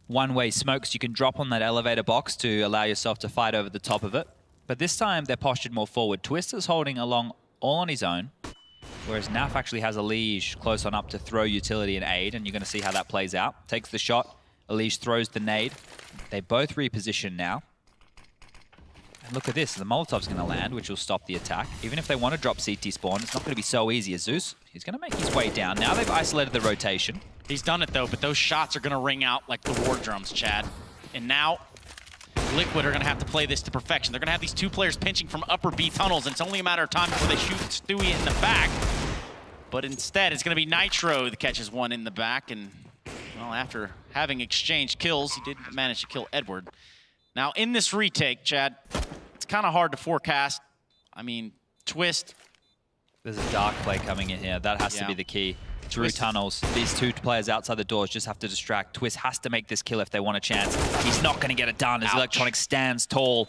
one-way smokes you can drop on that elevator box to allow yourself to fight over the top of it. But this time, they're postured more forward. Twister's holding along all on his own, whereas Naf actually has a Liege close on up to throw utility and aid, and you're going to see how that plays out. Takes the shot, Liege throws the nade. They both reposition now. And look at this, the Molotov's going to land, which will stop the attack. Even if they want to drop CT spawn, it's not going to be so easy as Zeus. He's going to make his way down. Now they've isolated the rotation. He's done it, though, but those shots are going to ring out like the war drums, Chad. And now, Liquid are going to have to play this to perfection. They're going to have these 2 players pinching from upper B tunnels, and it's only a matter of time before they shoot Stewie in the back. But instead, it's going to be Nitro that catches one in the back, and, well, after having exchanged kills, he did manage to kill Edward. Now, in this retake, Chad, it's kind of hard to forecast. I mean, Twist. There's a dark play coming in here. That has to be the key. through tunnels. These two players outside the doors just have to distract. Twist has to make this kill if they want a chance. He's not going to get it done as Electronic stands tall.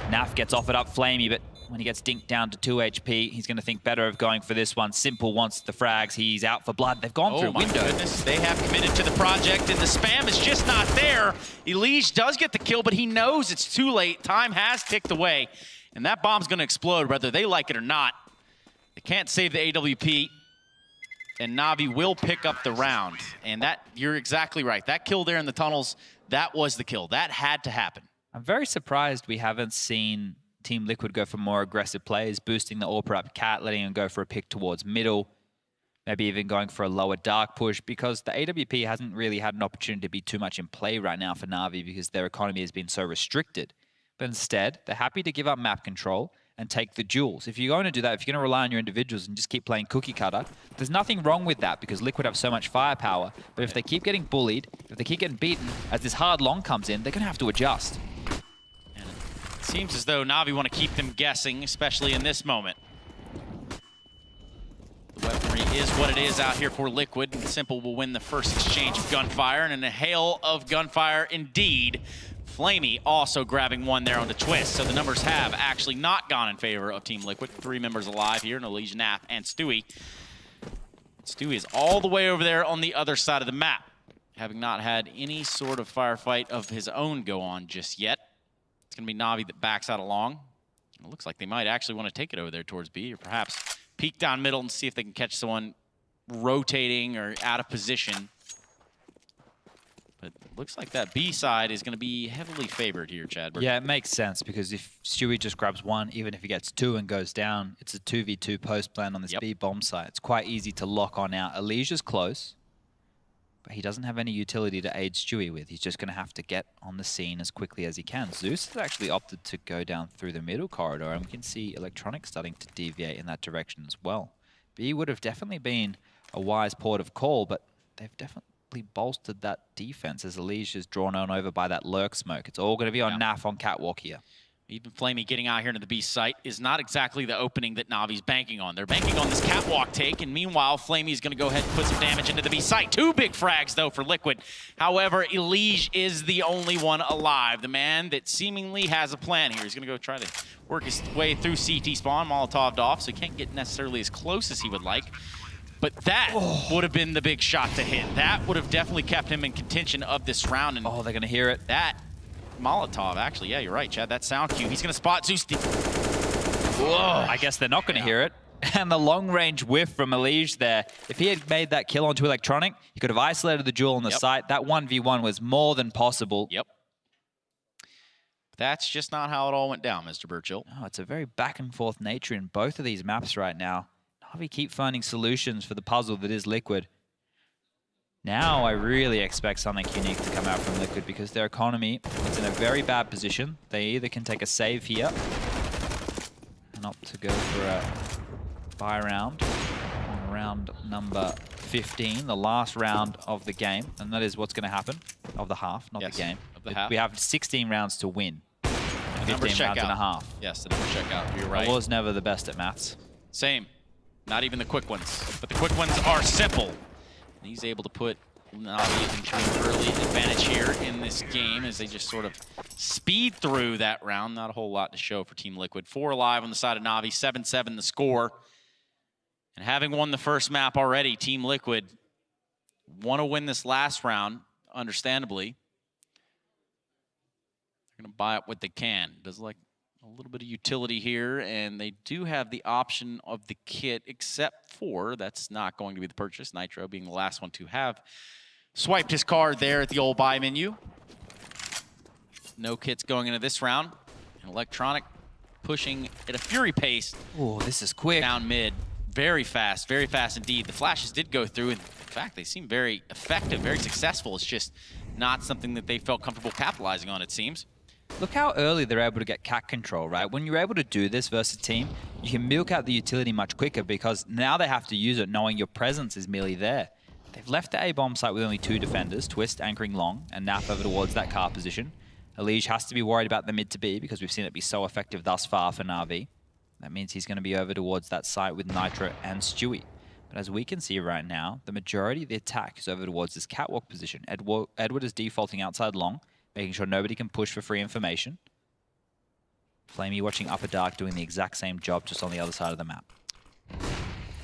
Naf gets offered up Flamey, but when he gets dinked down to 2 HP, he's going to think better of going for this one. Simple wants the frags. He's out for blood. They've gone through window. Goodness. They have committed to the project, and the spam is just not there. Elige does get the kill, but he knows it's too late. Time has ticked away, and that bomb's going to explode whether they like it or not. They can't save the AWP, and Na'Vi will pick up the round. And that, you're exactly right. That kill there in the tunnels, that was the kill. That had to happen. I'm very surprised we haven't seen Team Liquid go for more aggressive plays, boosting the AWP up Cat, letting him go for a pick towards middle, maybe even going for a lower dark push, because the AWP hasn't really had an opportunity to be too much in play right now for Na'Vi because their economy has been so restricted. But instead, they're happy to give up map control and take the duels. If you're going to do that, if you're going to rely on your individuals and just keep playing cookie cutter, there's nothing wrong with that because Liquid have so much firepower. But if they keep getting bullied, if they keep getting beaten, as this hard long comes in, they're going to have to adjust. It seems as though Na'Vi want to keep them guessing, especially in this moment. The weaponry is what it is out here for Liquid, and Simple will win the first exchange of gunfire, and in a hail of gunfire indeed. Flamey also grabbing one there on the Twist, so the numbers have actually not gone in favor of Team Liquid. 3 members alive here, Elige, Naf, and Stewie. Stewie is all the way over there on the other side of the map, having not had any sort of firefight of his own go on just yet. It's going to be Na'Vi that backs out along. It looks like they might actually want to take it over there towards B, or perhaps peek down middle and see if they can catch someone rotating or out of position. But it looks like that B side is going to be heavily favored here, Chad. Yeah, it makes sense because if Stewie just grabs one, even if he gets 2 and goes down, it's a 2v2 post plan on this B bomb site. It's quite easy to lock on out. Alicia's close, but he doesn't have any utility to aid Stewie with. He's just going to have to get on the scene as quickly as he can. Zeus has actually opted to go down through the middle corridor, and we can see Electronic starting to deviate in that direction as well. B would have definitely been a wise port of call, but they've definitely bolstered that defense as Elige is drawn on over by that lurk smoke. It's all going to be on Naf on Catwalk here. Even Flamey getting out here into the B site is not exactly the opening that Na'Vi's banking on. They're banking on this catwalk take, and meanwhile, Flamey's going to go ahead and put some damage into the B site. 2 big frags, though, for Liquid. However, Elige is the only one alive. The man that seemingly has a plan here. He's going to go try to work his way through CT spawn, Molotov'd off, so he can't get necessarily as close as he would like. But that would have been the big shot to hit. That would have definitely kept him in contention of this round. And they're going to hear it. That Molotov, actually, yeah, you're right, Chad. That sound cue. He's going to spot Zeus. Whoa. I guess they're not going to hear it. And the long-range whiff from Elige there. If he had made that kill onto Electronic, he could have isolated the duel on the site. That 1v1 was more than possible. Yep. That's just not how it all went down, Mr. Burchill. Oh, it's a very back-and-forth nature in both of these maps right now. Na'Vi keep finding solutions for the puzzle that is Liquid. Now I really expect something unique to come out from Liquid because their economy is in a very bad position. They either can take a save here and opt to go for a buy round on round number 15, the last round of the game. And that is what's going to happen, of the half, not the game. Of the half. We have 16 rounds to win. 15 rounds and a half. Yes, the numbers check out. You're right. I was never the best at maths. Same. Not even the quick ones. But the quick ones are simple. And he's able to put Na'Vi into an early advantage here in this game as they just sort of speed through that round. Not a whole lot to show for Team Liquid. 4 alive on the side of Na'Vi, 7-7 the score. And having won the first map already, Team Liquid want to win this last round, understandably. They're going to buy up what they can. Does like a little bit of utility here, and they do have the option of the kit, except for that's not going to be the purchase. Nitro being the last one to have swiped his card there at the old buy menu. No kits going into this round. And Electronic pushing at a fury pace. Oh, this is quick. Down mid. Very fast indeed. The flashes did go through, and in fact, they seem very effective, very successful. It's just not something that they felt comfortable capitalizing on, it seems. Look how early they're able to get cat control, right? When you're able to do this versus a team, you can milk out the utility much quicker because now they have to use it knowing your presence is merely there. They've left the A-bomb site with only 2 defenders, Twist anchoring long, and Naf over towards that car position. Elige has to be worried about the mid to B because we've seen it be so effective thus far for Na'Vi. That means he's going to be over towards that site with Nitro and Stewie. But as we can see right now, the majority of the attack is over towards this catwalk position. Edward is defaulting outside long, making sure nobody can push for free information. Flamey watching Upper Dark doing the exact same job, just on the other side of the map.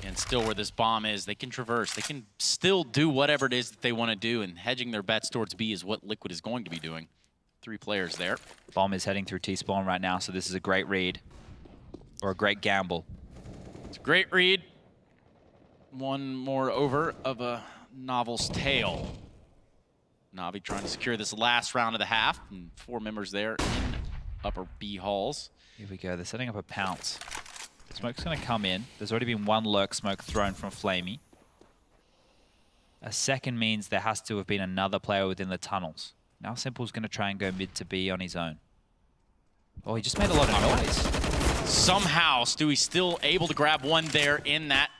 And still where this bomb is, they can traverse. They can still do whatever it is that they want to do, and hedging their bets towards B is what Liquid is going to be doing. 3 players there. Bomb is heading through T-spawn right now, so this is a great read. Or a great gamble. It's a great read. One more over of a Novel's tail. Navi trying to secure this last round of the half, and 4 members there in upper B halls. Here we go, they're setting up a pounce. Smoke's gonna come in. There's already been 1 lurk smoke thrown from Flamey. A second means there has to have been another player within the tunnels. Now Simple's gonna try and go mid to B on his own. Oh, he just made a lot of noise. Somehow, Stewie's still able to grab one there in that.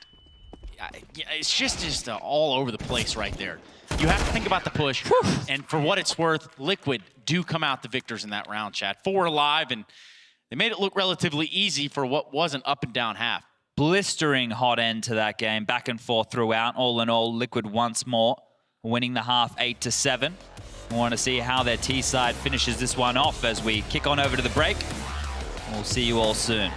Yeah, it's just all over the place right there. You have to think about the push, and for what it's worth, Liquid do come out the victors in that round, Chad. 4 alive, and they made it look relatively easy for what was an up and down half. Blistering hot end to that game, back and forth throughout. All in all, Liquid once more, winning the half 8-7. We want to see how their T side finishes this one off as we kick on over to the break. We'll see you all soon.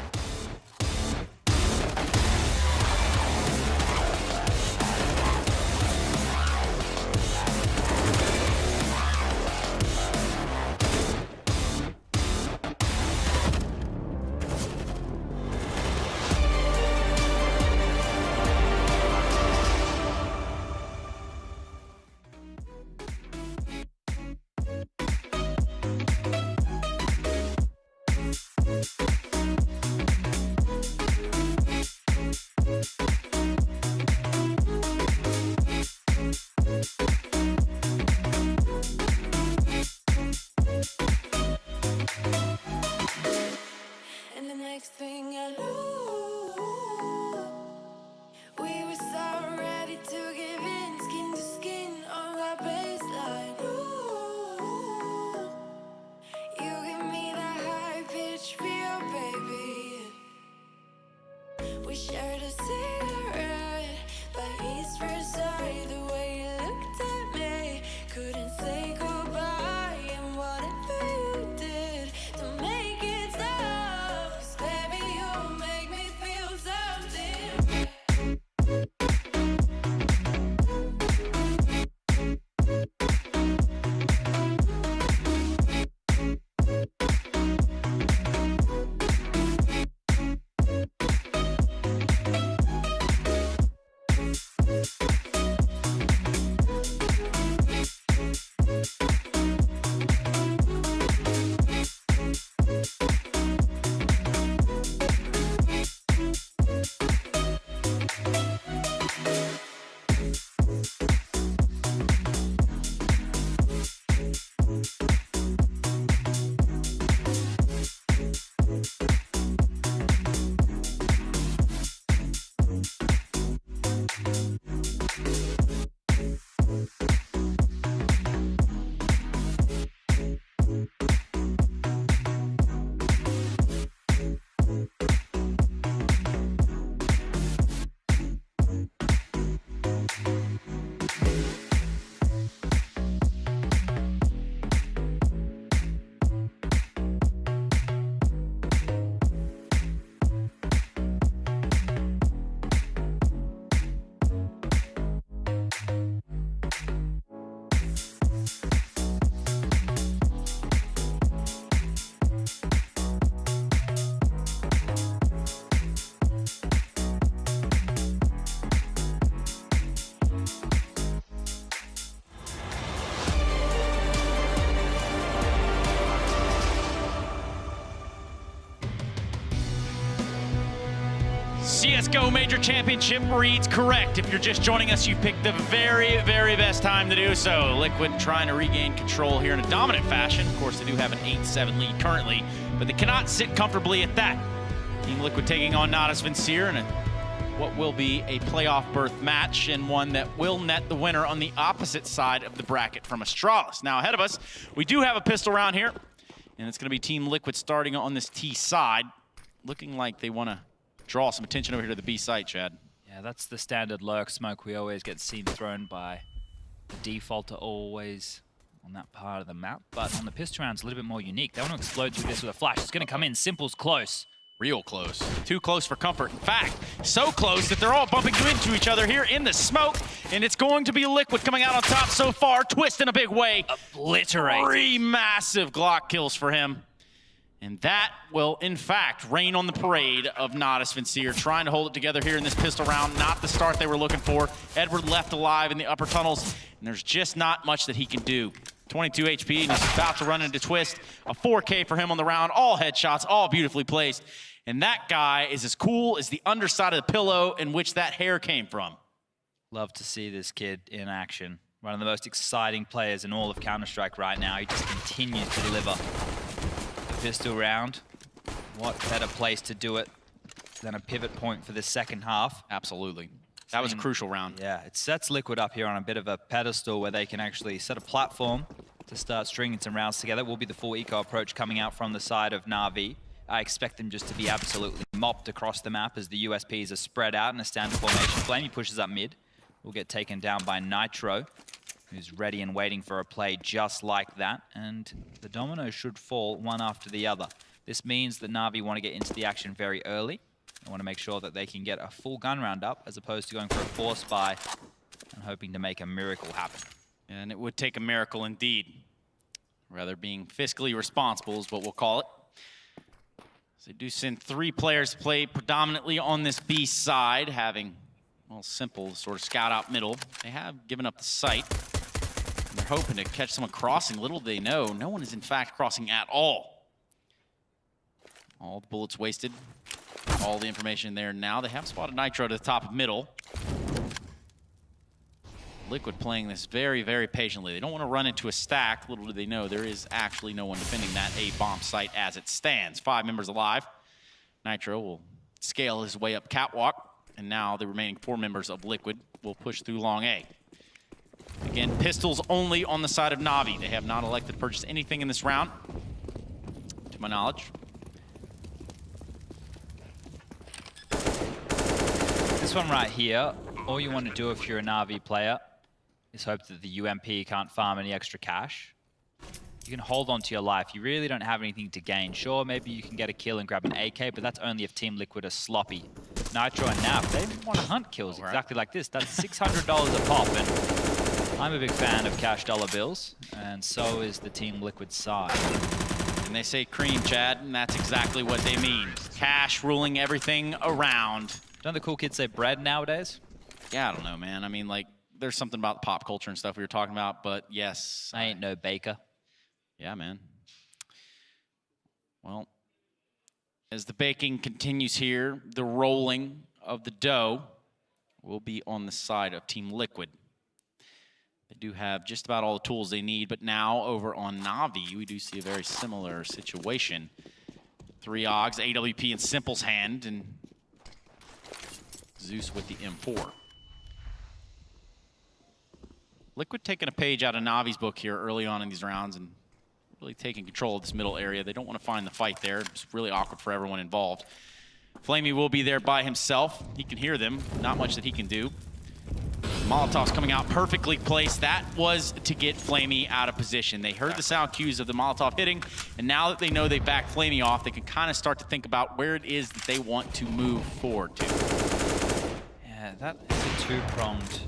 CSGO Major Championship reads correct. If you're just joining us, you picked the very, very best time to do so. Liquid trying to regain control here in a dominant fashion. Of course, they do have an 8-7 lead currently, but they cannot sit comfortably at that. Team Liquid taking on Natus Vincere in what will be a playoff berth match, and one that will net the winner on the opposite side of the bracket from Astralis. Now, ahead of us, we do have a pistol round here, and it's going to be Team Liquid starting on this T side, looking like they want to draw some attention over here to the B site, Chad. Yeah, that's the standard lurk smoke we always get seen thrown by the defaulter always on that part of the map. But on the pistol round, it's a little bit more unique. They want to explode through this with a flash. It's going to come in. Simple's close. Real close. Too close for comfort. In fact, so close that they're all bumping into each other here in the smoke. And it's going to be Liquid coming out on top so far. Twist in a big way. Obliterate. 3 massive Glock kills for him. And that will, in fact, rain on the parade of Natus Vincere, trying to hold it together here in this pistol round. Not the start they were looking for. Edward left alive in the upper tunnels, and there's just not much that he can do. 22 HP, and he's about to run into Twist. A 4K for him on the round. All headshots, all beautifully placed. And that guy is as cool as the underside of the pillow in which that hair came from. Love to see this kid in action. One of the most exciting players in all of Counter-Strike right now. He just continues to deliver. Pistol round. What better place to do it than a pivot point for the second half? Absolutely. That was a crucial round. Yeah, it sets Liquid up here on a bit of a pedestal where they can actually set a platform to start stringing some rounds together. Will be the full eco approach coming out from the side of Na'Vi. I expect them just to be absolutely mopped across the map as the USPs are spread out in a standard formation. Flamey pushes up mid. Will get taken down by Nitro, who's ready and waiting for a play just like that. And the dominoes should fall one after the other. This means that Na'Vi want to get into the action very early. They want to make sure that they can get a full gun round up as opposed to going for a force buy and hoping to make a miracle happen. And it would take a miracle indeed. Rather being fiscally responsible is what we'll call it. So they do send 3 players to play predominantly on this B side, having, well, Simple sort of scout out middle. They have given up the site. They're hoping to catch someone crossing. Little do they know, no one is in fact crossing at all. All the bullets wasted. All the information there now. They have spotted Nitro to the top of middle. Liquid playing this very, very patiently. They don't want to run into a stack. Little do they know there is actually no one defending that A bomb site as it stands. 5 members alive. Nitro will scale his way up catwalk. And now the remaining 4 members of Liquid will push through long A. Again, pistols only on the side of Na'Vi. They have not elected to purchase anything in this round, to my knowledge. This one right here, all you want to do if you're a Na'Vi player is hope that the UMP can't farm any extra cash. You can hold on to your life. You really don't have anything to gain. Sure, maybe you can get a kill and grab an AK, but that's only if Team Liquid are sloppy. Nitro and Nav, they want to hunt kills exactly like this. That's $600 a pop, and I'm a big fan of cash dollar bills, and so is the Team Liquid side. And they say cream, Chad, and that's exactly what they mean. Cash ruling everything around. Don't the cool kids say bread nowadays? Yeah, I don't know, man. I mean, like, there's something about pop culture and stuff we were talking about, but yes. I ain't no baker. Yeah, man. Well, as the baking continues here, the rolling of the dough will be on the side of Team Liquid. They do have just about all the tools they need, but now over on Na'Vi, we do see a very similar situation. 3 Ogs, AWP in Simple's hand, and Zeus with the M4. Liquid taking a page out of Na'Vi's book here early on in these rounds and really taking control of this middle area. They don't want to find the fight there. It's really awkward for everyone involved. Flamey will be there by himself. He can hear them. Not much that he can do. Molotov's coming out perfectly placed. That was to get Flamey out of position. They heard the sound cues of the Molotov hitting, and now that they know they backed Flamey off, they can kind of start to think about where it is that they want to move forward to. Yeah, that is a 2-pronged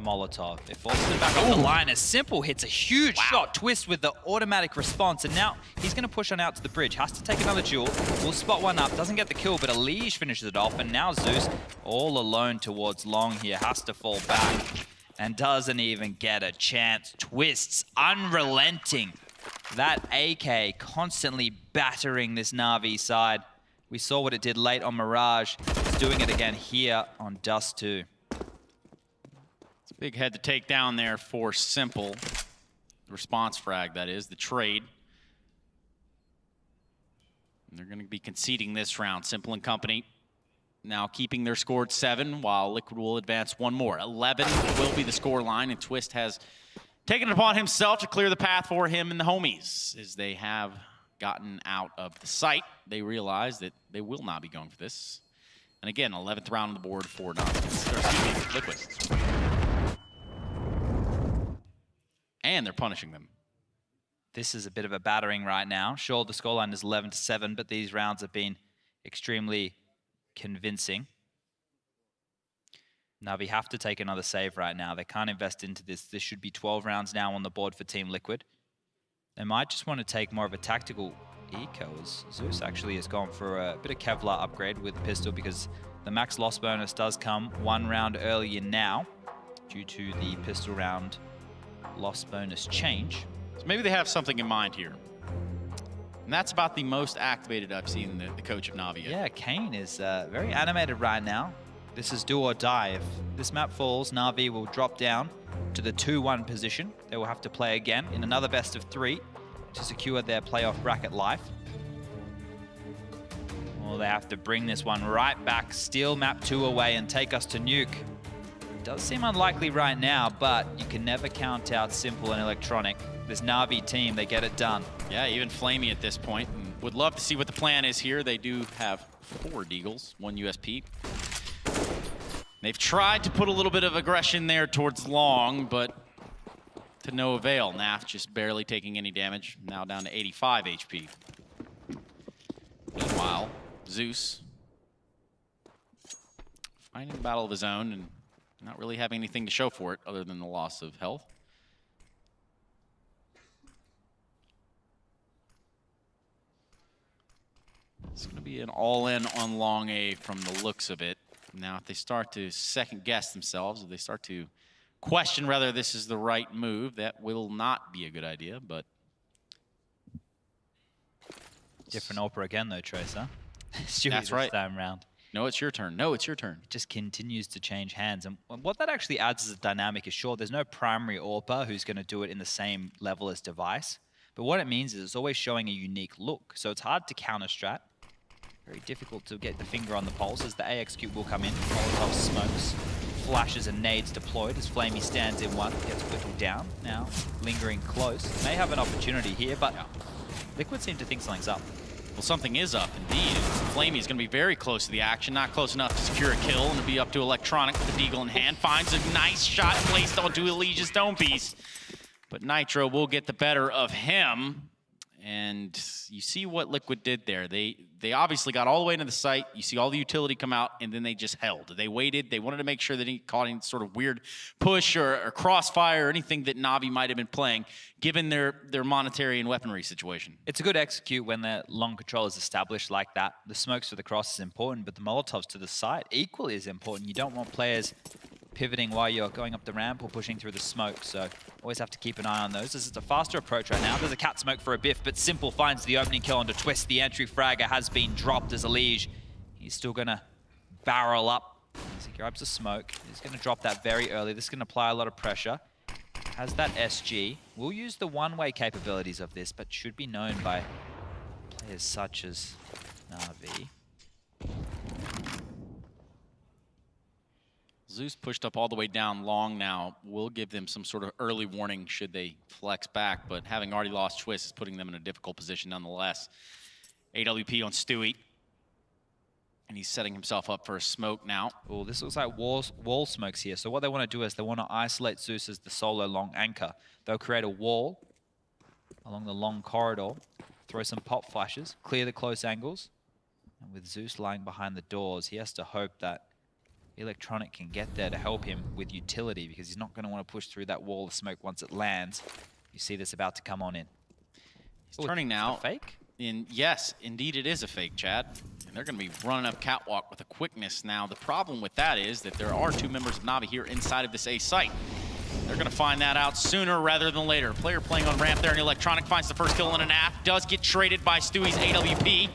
Molotov. It forces it back up the line as Simple hits a huge shot. Twist with the automatic response, and now he's going to push on out to the bridge. Has to take another duel. Will spot one up. Doesn't get the kill, but Elige finishes it off, and now Zeus all alone towards long here. Has to fall back and doesn't even get a chance. Twists unrelenting. That AK constantly battering this Na'Vi side. We saw what it did late on Mirage. It's doing it again here on Dust 2. Big head to take down there for Simple. The response frag, that is, the trade. And they're going to be conceding this round. Simple and company now keeping their score at 7, while Liquid will advance 1 more. 11 will be the score line, and Twist has taken it upon himself to clear the path for him and the homies. As they have gotten out of the site, they realize that they will not be going for this. And again, 11th round on the board for Liquid. And they're punishing them. This is a bit of a battering right now. Sure, the scoreline is 11-7, but these rounds have been extremely convincing. Na'Vi have to take another save right now. They can't invest into this. This should be 12 rounds now on the board for Team Liquid. They might just want to take more of a tactical eco, as Zeus actually has gone for a bit of Kevlar upgrade with the pistol, because the max loss bonus does come 1 round earlier now due to the pistol round loss bonus change. So maybe they have something in mind here. And that's about the most activated I've seen the coach of Na'Vi yet. Yeah, Kane is very animated right now. This is do or die. If this map falls, Na'Vi will drop down to the 2-1 position. They will have to play again in another best of 3 to secure their playoff bracket life. Or they have to bring this one right back, steal map 2 away and take us to Nuke. It does seem unlikely right now, but you can never count out Simple and Electronic. This Na'Vi team, they get it done. Yeah, even Flamey at this point. And would love to see what the plan is here. They do have 4 Deagles, 1 USP. They've tried to put a little bit of aggression there towards Long, but to no avail. Naf just barely taking any damage, now down to 85 HP. Meanwhile, Zeus finding a battle of his own and not really having anything to show for it other than the loss of health. It's going to be an all-in on Long A from the looks of it. Now, if they start to second-guess themselves, if they start to question whether this is the right move, that will not be a good idea, but... Different Opera again, though, Tracer. That's right. This time round. No, it's your turn. No, it's your turn. It just continues to change hands. And what that actually adds as a dynamic is, sure, there's no primary AWPer who's going to do it in the same level as Device. But what it means is it's always showing a unique look. So it's hard to counter-strat. Very difficult to get the finger on the pulse as the AX cube will come in. Molotov smokes, flashes and nades deployed as Flamey stands in one, gets whittled down. Now lingering close. May have an opportunity here, but Liquid seem to think something's up. Well, something is up, indeed. Flamey is going to be very close to the action, not close enough to secure a kill, and to be up to Electronic with the Deagle in hand. Finds a nice shot placed onto Elijah's dome piece. But Nitro will get the better of him. And you see what Liquid did there. They obviously got all the way into the site. You see all the utility come out, and then they just held. They waited. They wanted to make sure they didn't caught any sort of weird push or crossfire or anything that Na'Vi might have been playing, given their monetary and weaponry situation. It's a good execute when the long control is established like that. The smokes for the cross is important, but the Molotovs to the side equally is important. You don't want players pivoting while you're going up the ramp or pushing through the smoke, so always have to keep an eye on those. This is a faster approach right now. There's a cat smoke for a biff, but Simple finds the opening kill onto Twist. The entry fragger has been dropped as Elige. He's still gonna barrel up as he grabs a smoke. He's gonna drop that very early. This is gonna apply a lot of pressure. Has that SG. We'll use the one-way capabilities of this, but should be known by players such as Na'Vi. Zeus pushed up all the way down Long now. Will give them some sort of early warning should they flex back, but having already lost Twist is putting them in a difficult position nonetheless. AWP on Stewie. And he's setting himself up for a smoke now. Oh, this looks like wall smokes here. So what they want to do is they want to isolate Zeus as the solo long anchor. They'll create a wall along the long corridor, throw some pop flashes, clear the close angles. And with Zeus lying behind the doors, he has to hope that Electronic can get there to help him with utility, because he's not going to want to push through that wall of smoke once it lands. You see this about to come on in. He's turning now. Fake? Yes, indeed it is a fake, Chad. And they're going to be running up catwalk with a quickness now. The problem with that is that there are 2 members of Na'Vi here inside of this A site. They're going to find that out sooner rather than later. Player playing on ramp there, and Electronic finds the first kill on an AF. Does get traded by Stewie's AWP.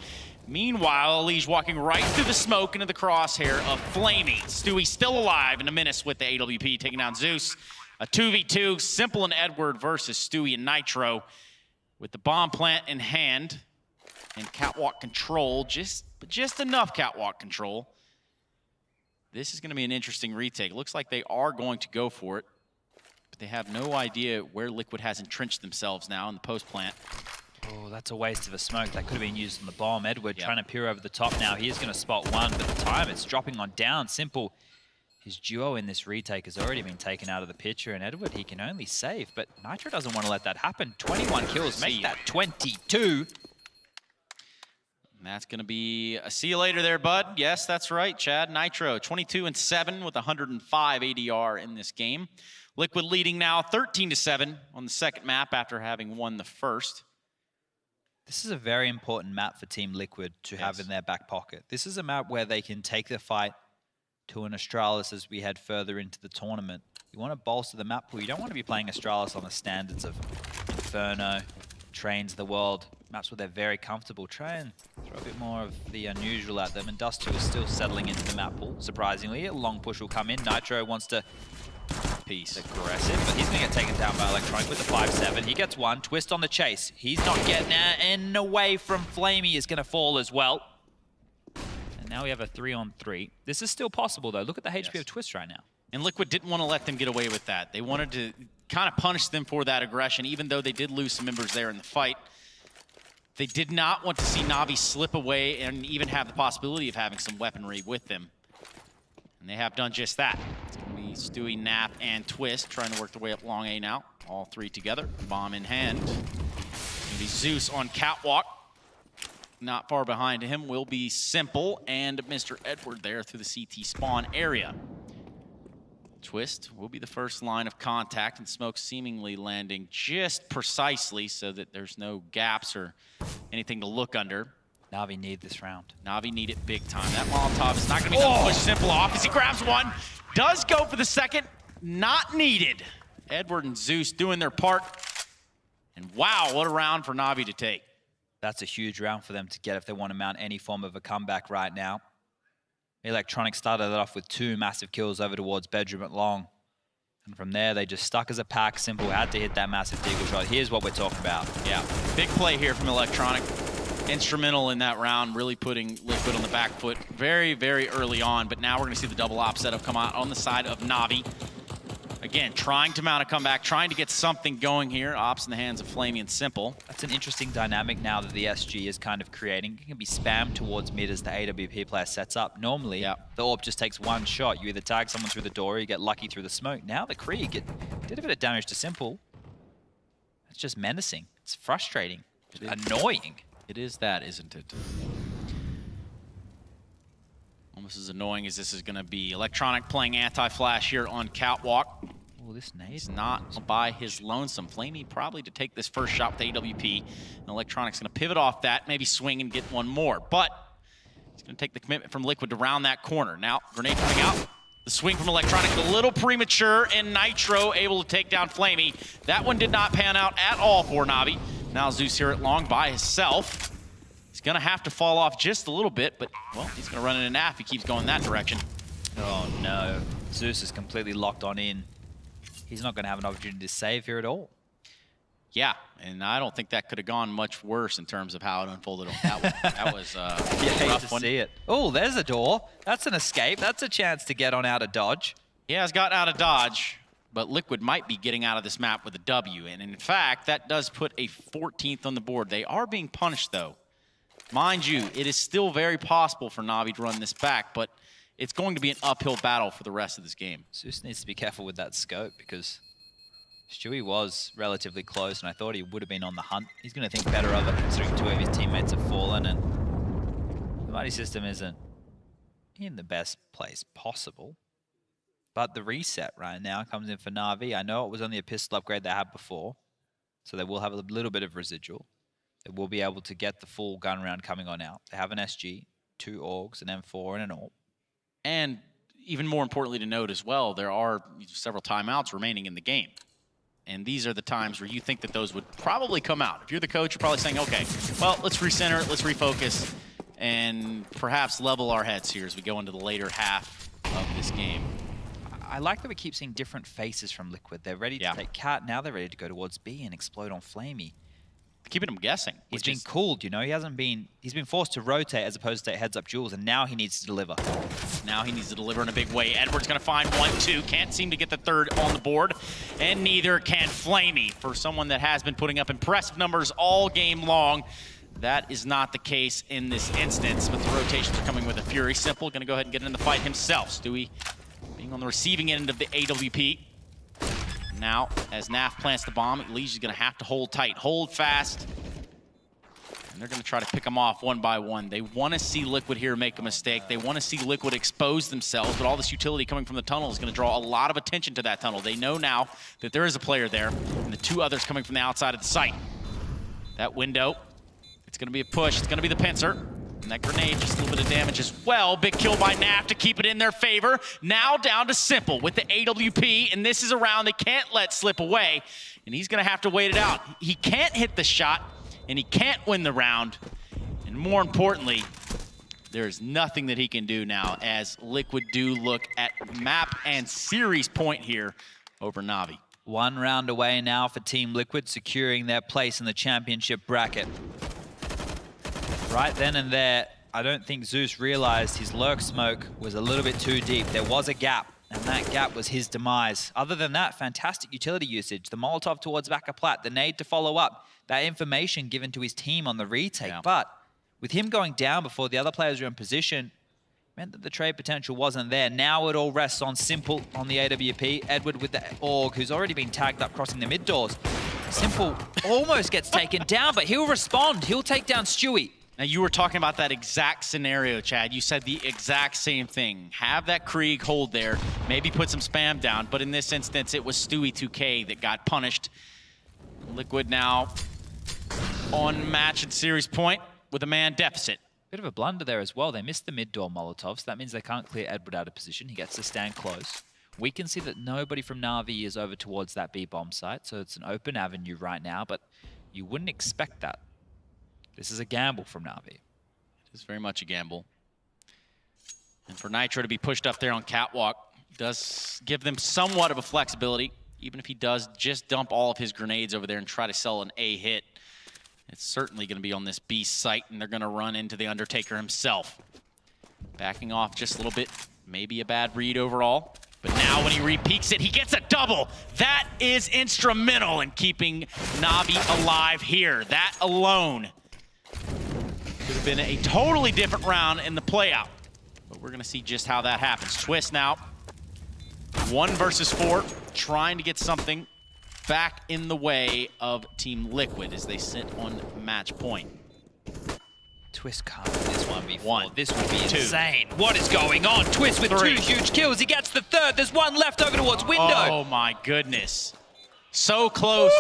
Meanwhile, Elige walking right through the smoke into the crosshair of Flamey. Stewie still alive in a menace with the AWP, taking down Zeus. A 2v2, Simple and Edward versus Stewie and Nitro. With the bomb plant in hand and catwalk control, just enough catwalk control. This is going to be an interesting retake. Looks like they are going to go for it, but they have no idea where Liquid has entrenched themselves now in the post plant. Oh, that's a waste of a smoke. That could have been used on the bomb. Edward trying to peer over the top now. He is going to spot one, but the time it's dropping on down. Simple. His duo in this retake has already been taken out of the picture, and Edward, he can only save, but Nitro doesn't want to let that happen. 21 kills, make that 22. And that's going to be a see you later there, bud. Yes, that's right, Chad. Nitro, 22 and 7 with 105 ADR in this game. Liquid leading now 13-7 on the second map after having won the first. This is a very important map for Team Liquid to have in their back pocket. This is a map where they can take the fight to an Astralis as we head further into the tournament. You want to bolster the map pool. You don't want to be playing Astralis on the standards of Inferno, Trains of the World, maps where they're very comfortable. Try and throw a bit more of the unusual at them, and Dust2 is still settling into the map pool. Surprisingly, a long push will come in. Nitro wants to piece aggressive, but he's going to get taken down by Electronic with the 5-7. He gets one. Twist on the chase. He's not getting out, and away from Flamey is going to fall as well. And now we have a 3-on-3. This is still possible, though. Look at the HP of Twist right now. And Liquid didn't want to let them get away with that. They wanted to kind of punish them for that aggression, even though they did lose some members there in the fight. They did not want to see Navi slip away and even have the possibility of having some weaponry with them. And they have done just that. It's going to be Stewie, Nap, and Twist trying to work their way up long A now. All three together, bomb in hand. It's going to be Zeus on catwalk. Not far behind him will be Simple and Mr. Edward there through the CT spawn area. Twist will be the first line of contact, and smoke seemingly landing just precisely so that there's no gaps or anything to look under. Navi need this round. Navi need it big time. That Molotov is not going to be able to push Simple off as he grabs one. Does go for the second. Not needed. Edward and Zeus doing their part. And wow, what a round for Navi to take. That's a huge round for them to get if they want to mount any form of a comeback right now. Electronic started it off with 2 massive kills over towards Bedroom at long. And from there, they just stuck as a pack. Simple had to hit that massive deagle shot. Here's what we're talking about. Yeah, big play here from Electronic. Instrumental in that round, really putting Liquid on the back foot very, very early on. But now we're going to see the double op setup come out on the side of Navi. Again, trying to mount a comeback, trying to get something going here. Ops in the hands of Flamey and Simple. That's an interesting dynamic now that the SG is kind of creating. It can be spammed towards mid as the AWP player sets up. Normally, the AWP just takes one shot. You either tag someone through the door or you get lucky through the smoke. Now the Krieg did a bit of damage to Simple. It's just menacing. It's frustrating. Annoying. It is that, isn't it? Almost as annoying as this is going to be. Electronic playing anti-flash here on catwalk. Oh, this nade. He's not by his lonesome. Flamey probably to take this first shot with AWP. And Electronic's going to pivot off that, maybe swing and get one more. But he's going to take the commitment from Liquid to round that corner. Now, grenade coming out. The swing from Electronic a little premature, and Nitro able to take down Flamey. That one did not pan out at all for Navi. Now Zeus here at long by himself. He's going to have to fall off just a little bit, but, well, he's going to run into Naf if he keeps going that direction. Oh, no. Zeus is completely locked on in. He's not going to have an opportunity to save here at all. Yeah, and I don't think that could have gone much worse in terms of how it unfolded on that one. That was a rough one. See it. Oh, there's a door. That's an escape. That's a chance to get on out of dodge. He has gotten out of dodge, but Liquid might be getting out of this map with a W. And in fact, that does put a 14th on the board. They are being punished, though. Mind you, it is still very possible for Navi to run this back, but it's going to be an uphill battle for the rest of this game. Zeus needs to be careful with that scope because Stewie was relatively close, and I thought he would have been on the hunt. He's going to think better of it considering 2 of his teammates have fallen, and the mighty system isn't in the best place possible. But the reset right now comes in for Navi. I know it was only a pistol upgrade they had before, so they will have a little bit of residual. They will be able to get the full gun round coming on out. They have an SG, 2 AUGs, an M4, and an AWP. And even more importantly to note as well, there are several timeouts remaining in the game. And these are the times where you think that those would probably come out. If you're the coach, you're probably saying, okay, well, let's recenter, let's refocus, and perhaps level our heads here as we go into the later half of this game. I like that we keep seeing different faces from Liquid. They're ready to take Cat, now they're ready to go towards B and explode on Flamey. keeping him guessing. He's been cooled, you know. He's been forced to rotate as opposed to heads up Jules, and now he needs to deliver. Now he needs to deliver in a big way. Edward's going to find 1-2. Can't seem to get the third on the board, and neither can Flamey. For someone that has been putting up impressive numbers all game long, that is not the case in this instance, but the rotations are coming with a fury. Simple going to go ahead and get in the fight himself. Stewie being on the receiving end of the AWP. Now, as Naf plants the bomb, Elysia's going to have to hold tight, hold fast. And they're going to try to pick them off one by one. They want to see Liquid here make a mistake. They want to see Liquid expose themselves, but all this utility coming from the tunnel is going to draw a lot of attention to that tunnel. They know now that there is a player there, and the two others coming from the outside of the site. That window, it's going to be a push. It's going to be the pincer. And that grenade, just a little bit of damage as well. Big kill by Naf to keep it in their favor. Now down to Simple with the AWP, and this is a round they can't let slip away, and he's going to have to wait it out. He can't hit the shot, and he can't win the round. And more importantly, there's nothing that he can do now as Liquid do look at map and series point here over Na'Vi. 1 round away now for Team Liquid, securing their place in the championship bracket. Right then and there, I don't think Zeus realized his lurk smoke was a little bit too deep. There was a gap, and that gap was his demise. Other than that, fantastic utility usage. The Molotov towards Vaca Plat, the nade to follow up, that information given to his team on the retake. Yeah. But with him going down before the other players were in position, meant that the trade potential wasn't there. Now it all rests on Simple on the AWP. Edward with the AUG, who's already been tagged up crossing the mid doors. Simple almost gets taken down, but he'll respond. He'll take down Stewie. Now, you were talking about that exact scenario, Chad. You said the exact same thing. Have that Krieg hold there, maybe put some spam down, but in this instance, it was Stewie 2K that got punished. Liquid now on match and series point with a man deficit. Bit of a blunder there as well. They missed the mid-door Molotov, so that means they can't clear Edward out of position. He gets to stand close. We can see that nobody from Na'Vi is over towards that B-bomb site, so it's an open avenue right now, but you wouldn't expect that. This is a gamble from Na'Vi. It is very much a gamble. And for Nitro to be pushed up there on Catwalk does give them somewhat of a flexibility, even if he does just dump all of his grenades over there and try to sell an A hit. It's certainly going to be on this B site, and they're going to run into the Undertaker himself. Backing off just a little bit, maybe a bad read overall. But now when he re-peeks it, he gets a double. That is instrumental in keeping Na'Vi alive here. That alone could have been a totally different round in the playout. But we're going to see just how that happens. Twist now, 1 versus 4, trying to get something back in the way of Team Liquid as they sit on match point. Twist can't win this 1v4. This would be 2. Insane. What is going on? Twist with 3. 2 huge kills. He gets the 3rd. There's 1 left over towards window. Oh my goodness. So close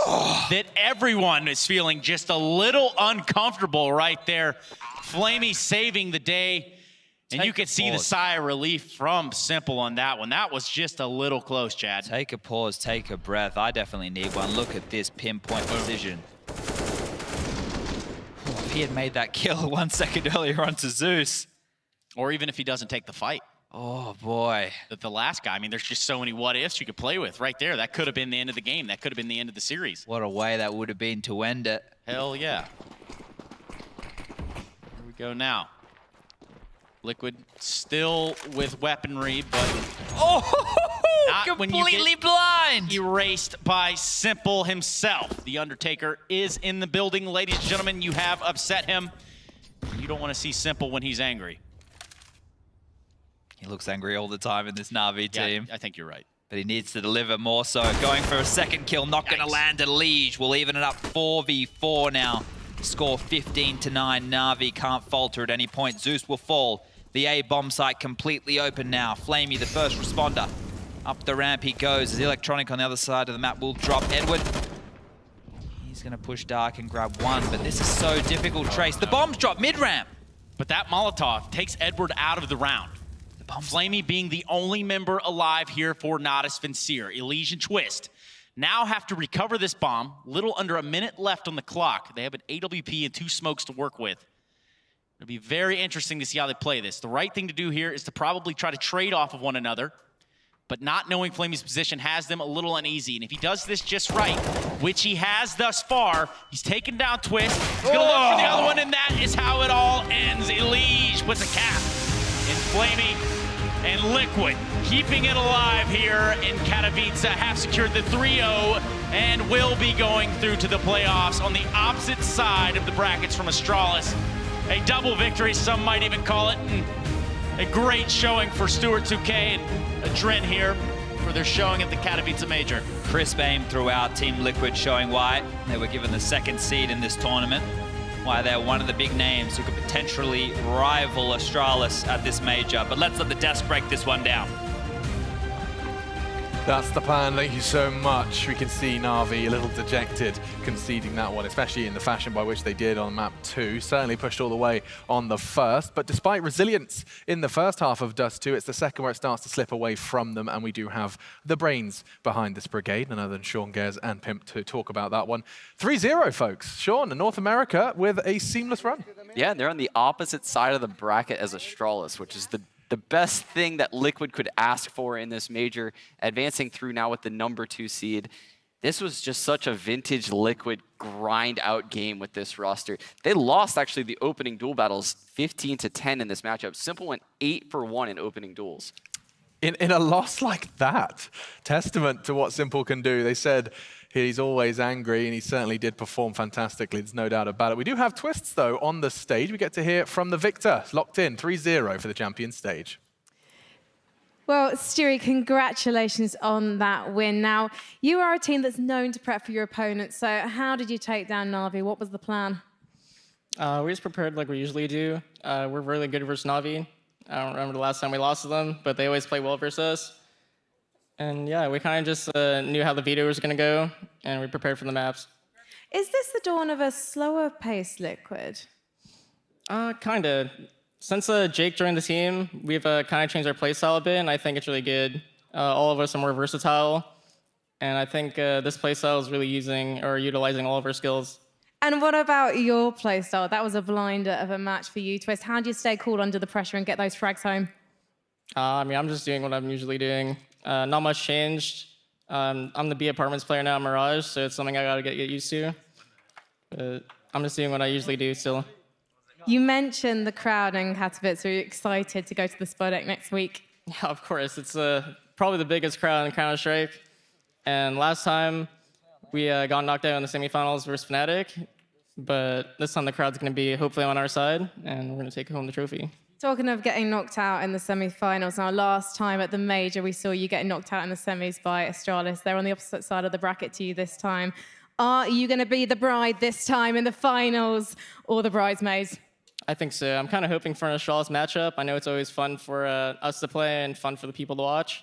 that everyone is feeling just a little uncomfortable right there. Flamey saving the day. And you can see the sigh of relief from Simple on that one. That was just a little close, Chad. Take a pause, take a breath. I definitely need one. Look at this pinpoint precision. If he had made that kill 1 second earlier onto Zeus. Or even if he doesn't take the fight. Oh, boy. The last guy, I mean, there's just so many what-ifs you could play with right there. That could have been the end of the game. That could have been the end of the series. What a way that would have been to end it. Hell yeah. Here we go now. Liquid still with weaponry, but not completely blind. Erased by Simple himself. The Undertaker is in the building. Ladies and gentlemen, you have upset him. You don't want to see Simple when he's angry. He looks angry all the time in this Na'Vi team. I think you're right. But he needs to deliver more so. Going for a second kill, not going to land a Liege. We'll even it up 4v4 now. Score 15-9. Na'Vi can't falter at any point. Zeus will fall. The A bomb site completely open now. Flamey, the first responder. Up the ramp he goes. His electronic on the other side of the map will drop. Edward. He's going to push Dark and grab 1, but this is so difficult. Trace. The bombs drop mid-ramp. But that Molotov takes Edward out of the round. Flamey being the only member alive here for Natus Vincere. Elysian Twist now have to recover this bomb. Little under a minute left on the clock. They have an AWP and 2 smokes to work with. It'll be very interesting to see how they play this. The right thing to do here is to probably try to trade off of one another. but not knowing Flamey's position has them a little uneasy. And if he does this just right, which he has thus far, he's taken down Twist. He's gonna look for the other one, and that is how it all ends. Elige puts a cap in Flamey, and Liquid keeping it alive here in Katowice, have secured the 3-0 and will be going through to the playoffs on the opposite side of the brackets from Astralis. A double victory, some might even call it. A great showing for Stuart 2K and Adren here for their showing at the Katowice Major. Crisp aim throughout Team Liquid, showing why they were given the second seed in this tournament, why they're one of the big names who could potentially rival Astralis at this major. But let's let the desk break this one down. That's the plan, thank you so much. We can see Na'Vi a little dejected conceding that one, especially in the fashion by which they did on map 2. Certainly pushed all the way on the first, but despite resilience in the first half of Dust 2, it's the second where it starts to slip away from them, and we do have the brains behind this brigade, none other than Sean Gers and Pimp to talk about that one. 3-0, folks. Sean, North America with a seamless run. Yeah, they're on the opposite side of the bracket as Astralis, which is the best thing that Liquid could ask for in this major, advancing through now with the number 2 seed. This was just such a vintage Liquid grind out game with this roster. They lost actually the opening duel battles 15-10 in this matchup. Simple went 8 for 1 in opening duels. In a loss like that, testament to what Simple can do. They said he's always angry, and he certainly did perform fantastically. There's no doubt about it. We do have Twists, though, on the stage. We get to hear from the victor. Locked in, 3-0 for the champion stage. Well, Stewie, congratulations on that win. Now, you are a team that's known to prep for your opponents, so how did you take down Na'Vi? What was the plan? We just prepared like we usually do. We're really good versus Na'Vi. I don't remember the last time we lost to them, but they always play well versus us. And yeah, we kind of just knew how the veto was going to go, and we prepared for the maps. Is this the dawn of a slower paced Liquid? Kind of. Since Jake joined the team, we've kind of changed our playstyle a bit, and I think it's really good. All of us are more versatile, and I think this playstyle is really utilizing all of our skills. And what about your playstyle? That was a blinder of a match for you, Twist. How do you stay cool under the pressure and get those frags home? I mean, I'm just doing what I'm usually doing. Not much changed. I'm the B Apartments player now, Mirage, so it's something I gotta get used to. But I'm just doing what I usually do still. You mentioned the crowd in Katowice. Are you excited to go to the Spodek next week? Yeah, of course. It's probably the biggest crowd in Counter-Strike. And last time, we got knocked out in the semifinals versus Fnatic. But this time the crowd's going to be hopefully on our side, and we're going to take home the trophy. Talking of getting knocked out in the semi-finals, now last time at the Major, we saw you getting knocked out in the semis by Astralis. They're on the opposite side of the bracket to you this time. Are you going to be the bride this time in the finals, or the bridesmaids? I think so. I'm kind of hoping for an Astralis matchup. I know it's always fun for us to play and fun for the people to watch.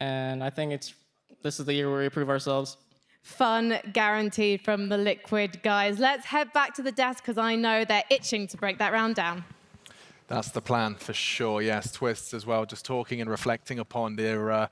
And I think this is the year where we prove ourselves. Fun guaranteed from the Liquid guys. Let's head back to the desk because I know they're itching to break that round down. That's the plan for sure, yes. Twists as well, just talking and reflecting upon their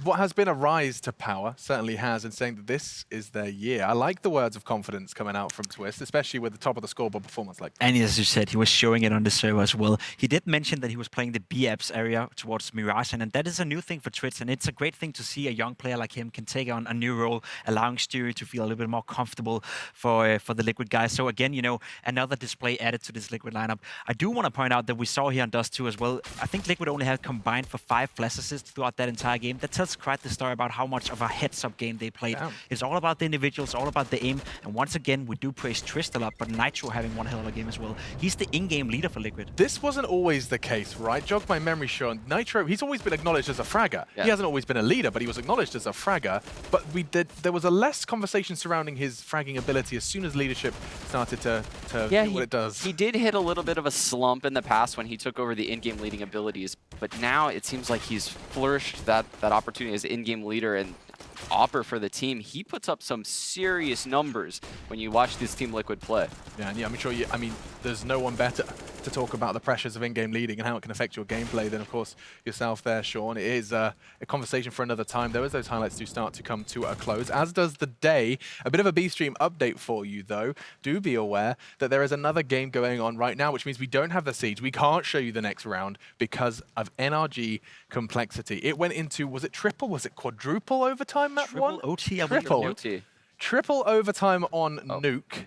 what has been a rise to power, certainly has, and saying that this is their year. I like the words of confidence coming out from Twist, especially with the top of the scoreboard performance like that. And as you said, he was showing it on the server as well. He did mention that he was playing the BFs area towards Mirage, and that is a new thing for Twitch, and it's a great thing to see a young player like him can take on a new role, allowing Stewie to feel a little bit more comfortable for the Liquid guys. So again, you know, another display added to this Liquid lineup. I do want to point out that we saw here on Dust 2 as well, I think Liquid only had combined for 5 flash assists throughout that entire game. That tells quite the story about how much of a heads-up game they played. Damn. It's all about the individuals, all about the aim, and once again, we do praise Twist a lot, but Nitro having one hell of a game as well. He's the in-game leader for Liquid. This wasn't always the case, right? Jog my memory, Sean. Nitro, he's always been acknowledged as a fragger. Yeah. He hasn't always been a leader, but he was acknowledged as a fragger. But there was a less conversation surrounding his fragging ability as soon as leadership started to do what it does. He did hit a little bit of a slump in the past when he took over the in-game leading abilities, but now it seems like he's flourished that opportunity as in-game leader and Opper for the team. He puts up some serious numbers when you watch this Team Liquid play. Yeah, and I'm sure I mean, there's no one better to talk about the pressures of in-game leading and how it can affect your gameplay than, of course, yourself there, Sean. It is a conversation for another time, though, as those highlights do start to come to a close, as does the day. A bit of a B-Stream update for you, though. Do be aware that there is another game going on right now, which means we don't have the Siege. We can't show you the next round because of NRG complexity. It went into, was it triple? Was it quadruple overtime, Map Triple 1? OT, I believe. Triple. OT. Triple overtime on Nuke,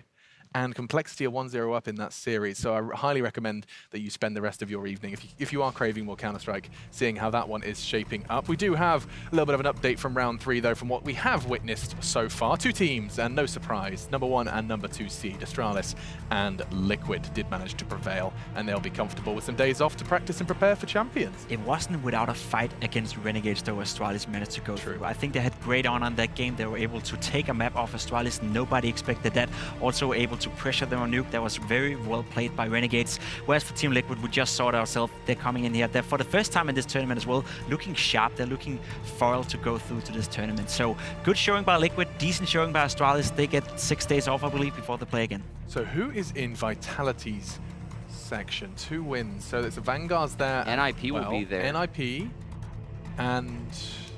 and complexity are 1-0 up in that series. So I highly recommend that you spend the rest of your evening, if you are craving more Counter-Strike, seeing how that one is shaping up. We do have a little bit of an update from round 3, though, from what we have witnessed so far. 2 teams, and no surprise, number 1 and number 2 seed, Astralis and Liquid, did manage to prevail, and they'll be comfortable with some days off to practice and prepare for Champions. It wasn't without a fight against Renegades, though, Astralis managed to go through. I think they had great honor in that game. They were able to take a map off Astralis. Nobody expected that. Also able to pressure them on Nuke. That was very well played by Renegades. Whereas for Team Liquid, we just saw it ourselves. They're coming in here. They're, for the first time in this tournament as well, looking sharp. They're looking foiled to go through to this tournament. So good showing by Liquid, decent showing by Astralis. They get 6 days off, I believe, before they play again. So who is in Vitality's section? 2 wins. So there's the Vanguards there. NIP will be there. NIP and...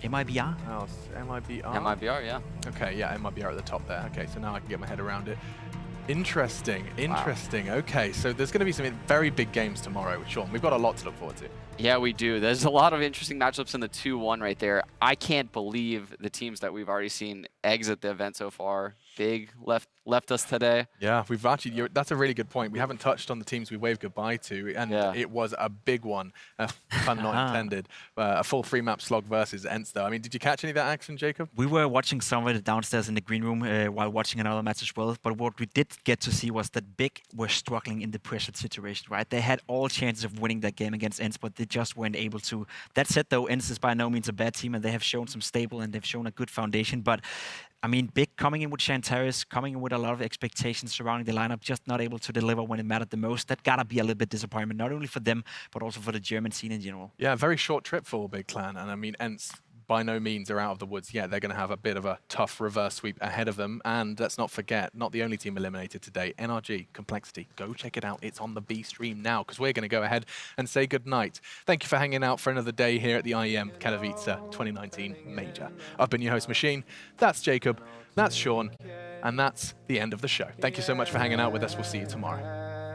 MIBR? what else? MIBR? MIBR, yeah. Okay, yeah, MIBR at the top there. Okay, so now I can get my head around it. Interesting, interesting. Wow. Okay, so there's going to be some very big games tomorrow with Sean. We've got a lot to look forward to. Yeah, we do. There's a lot of interesting matchups in the 2-1 right there. I can't believe the teams that we've already seen exit the event so far. Big left us today. Yeah, we've actually, that's a really good point. We haven't touched on the teams we waved goodbye to, and it was a big one. Pun not intended. A full 3-map slog versus Ents, though. I mean, did you catch any of that action, Jacob? We were watching some of it downstairs in the green room while watching another match as well. But what we did get to see was that Big were struggling in the pressured situation, right? They had all chances of winning that game against Ents, but they just weren't able to. That said, though, Ents is by no means a bad team, and they have shown some stable and they've shown a good foundation. But I mean, Big coming in with Shantaris, coming in with a lot of expectations surrounding the lineup, just not able to deliver when it mattered the most. That gotta be a little bit disappointment, not only for them, but also for the German scene in general. Yeah, very short trip for Big Clan, and I mean, Ents by no means are out of the woods yet. They're going to have a bit of a tough reverse sweep ahead of them, and let's not forget, not the only team eliminated today, NRG, Complexity. Go check it out. It's on the B stream now, because we're going to go ahead and say goodnight. Thank you for hanging out for another day here at the IEM Katowice 2019 Major. I've been your host, Machine. That's Jacob. That's Sean. And that's the end of the show. Thank you so much for hanging out with us. We'll see you tomorrow.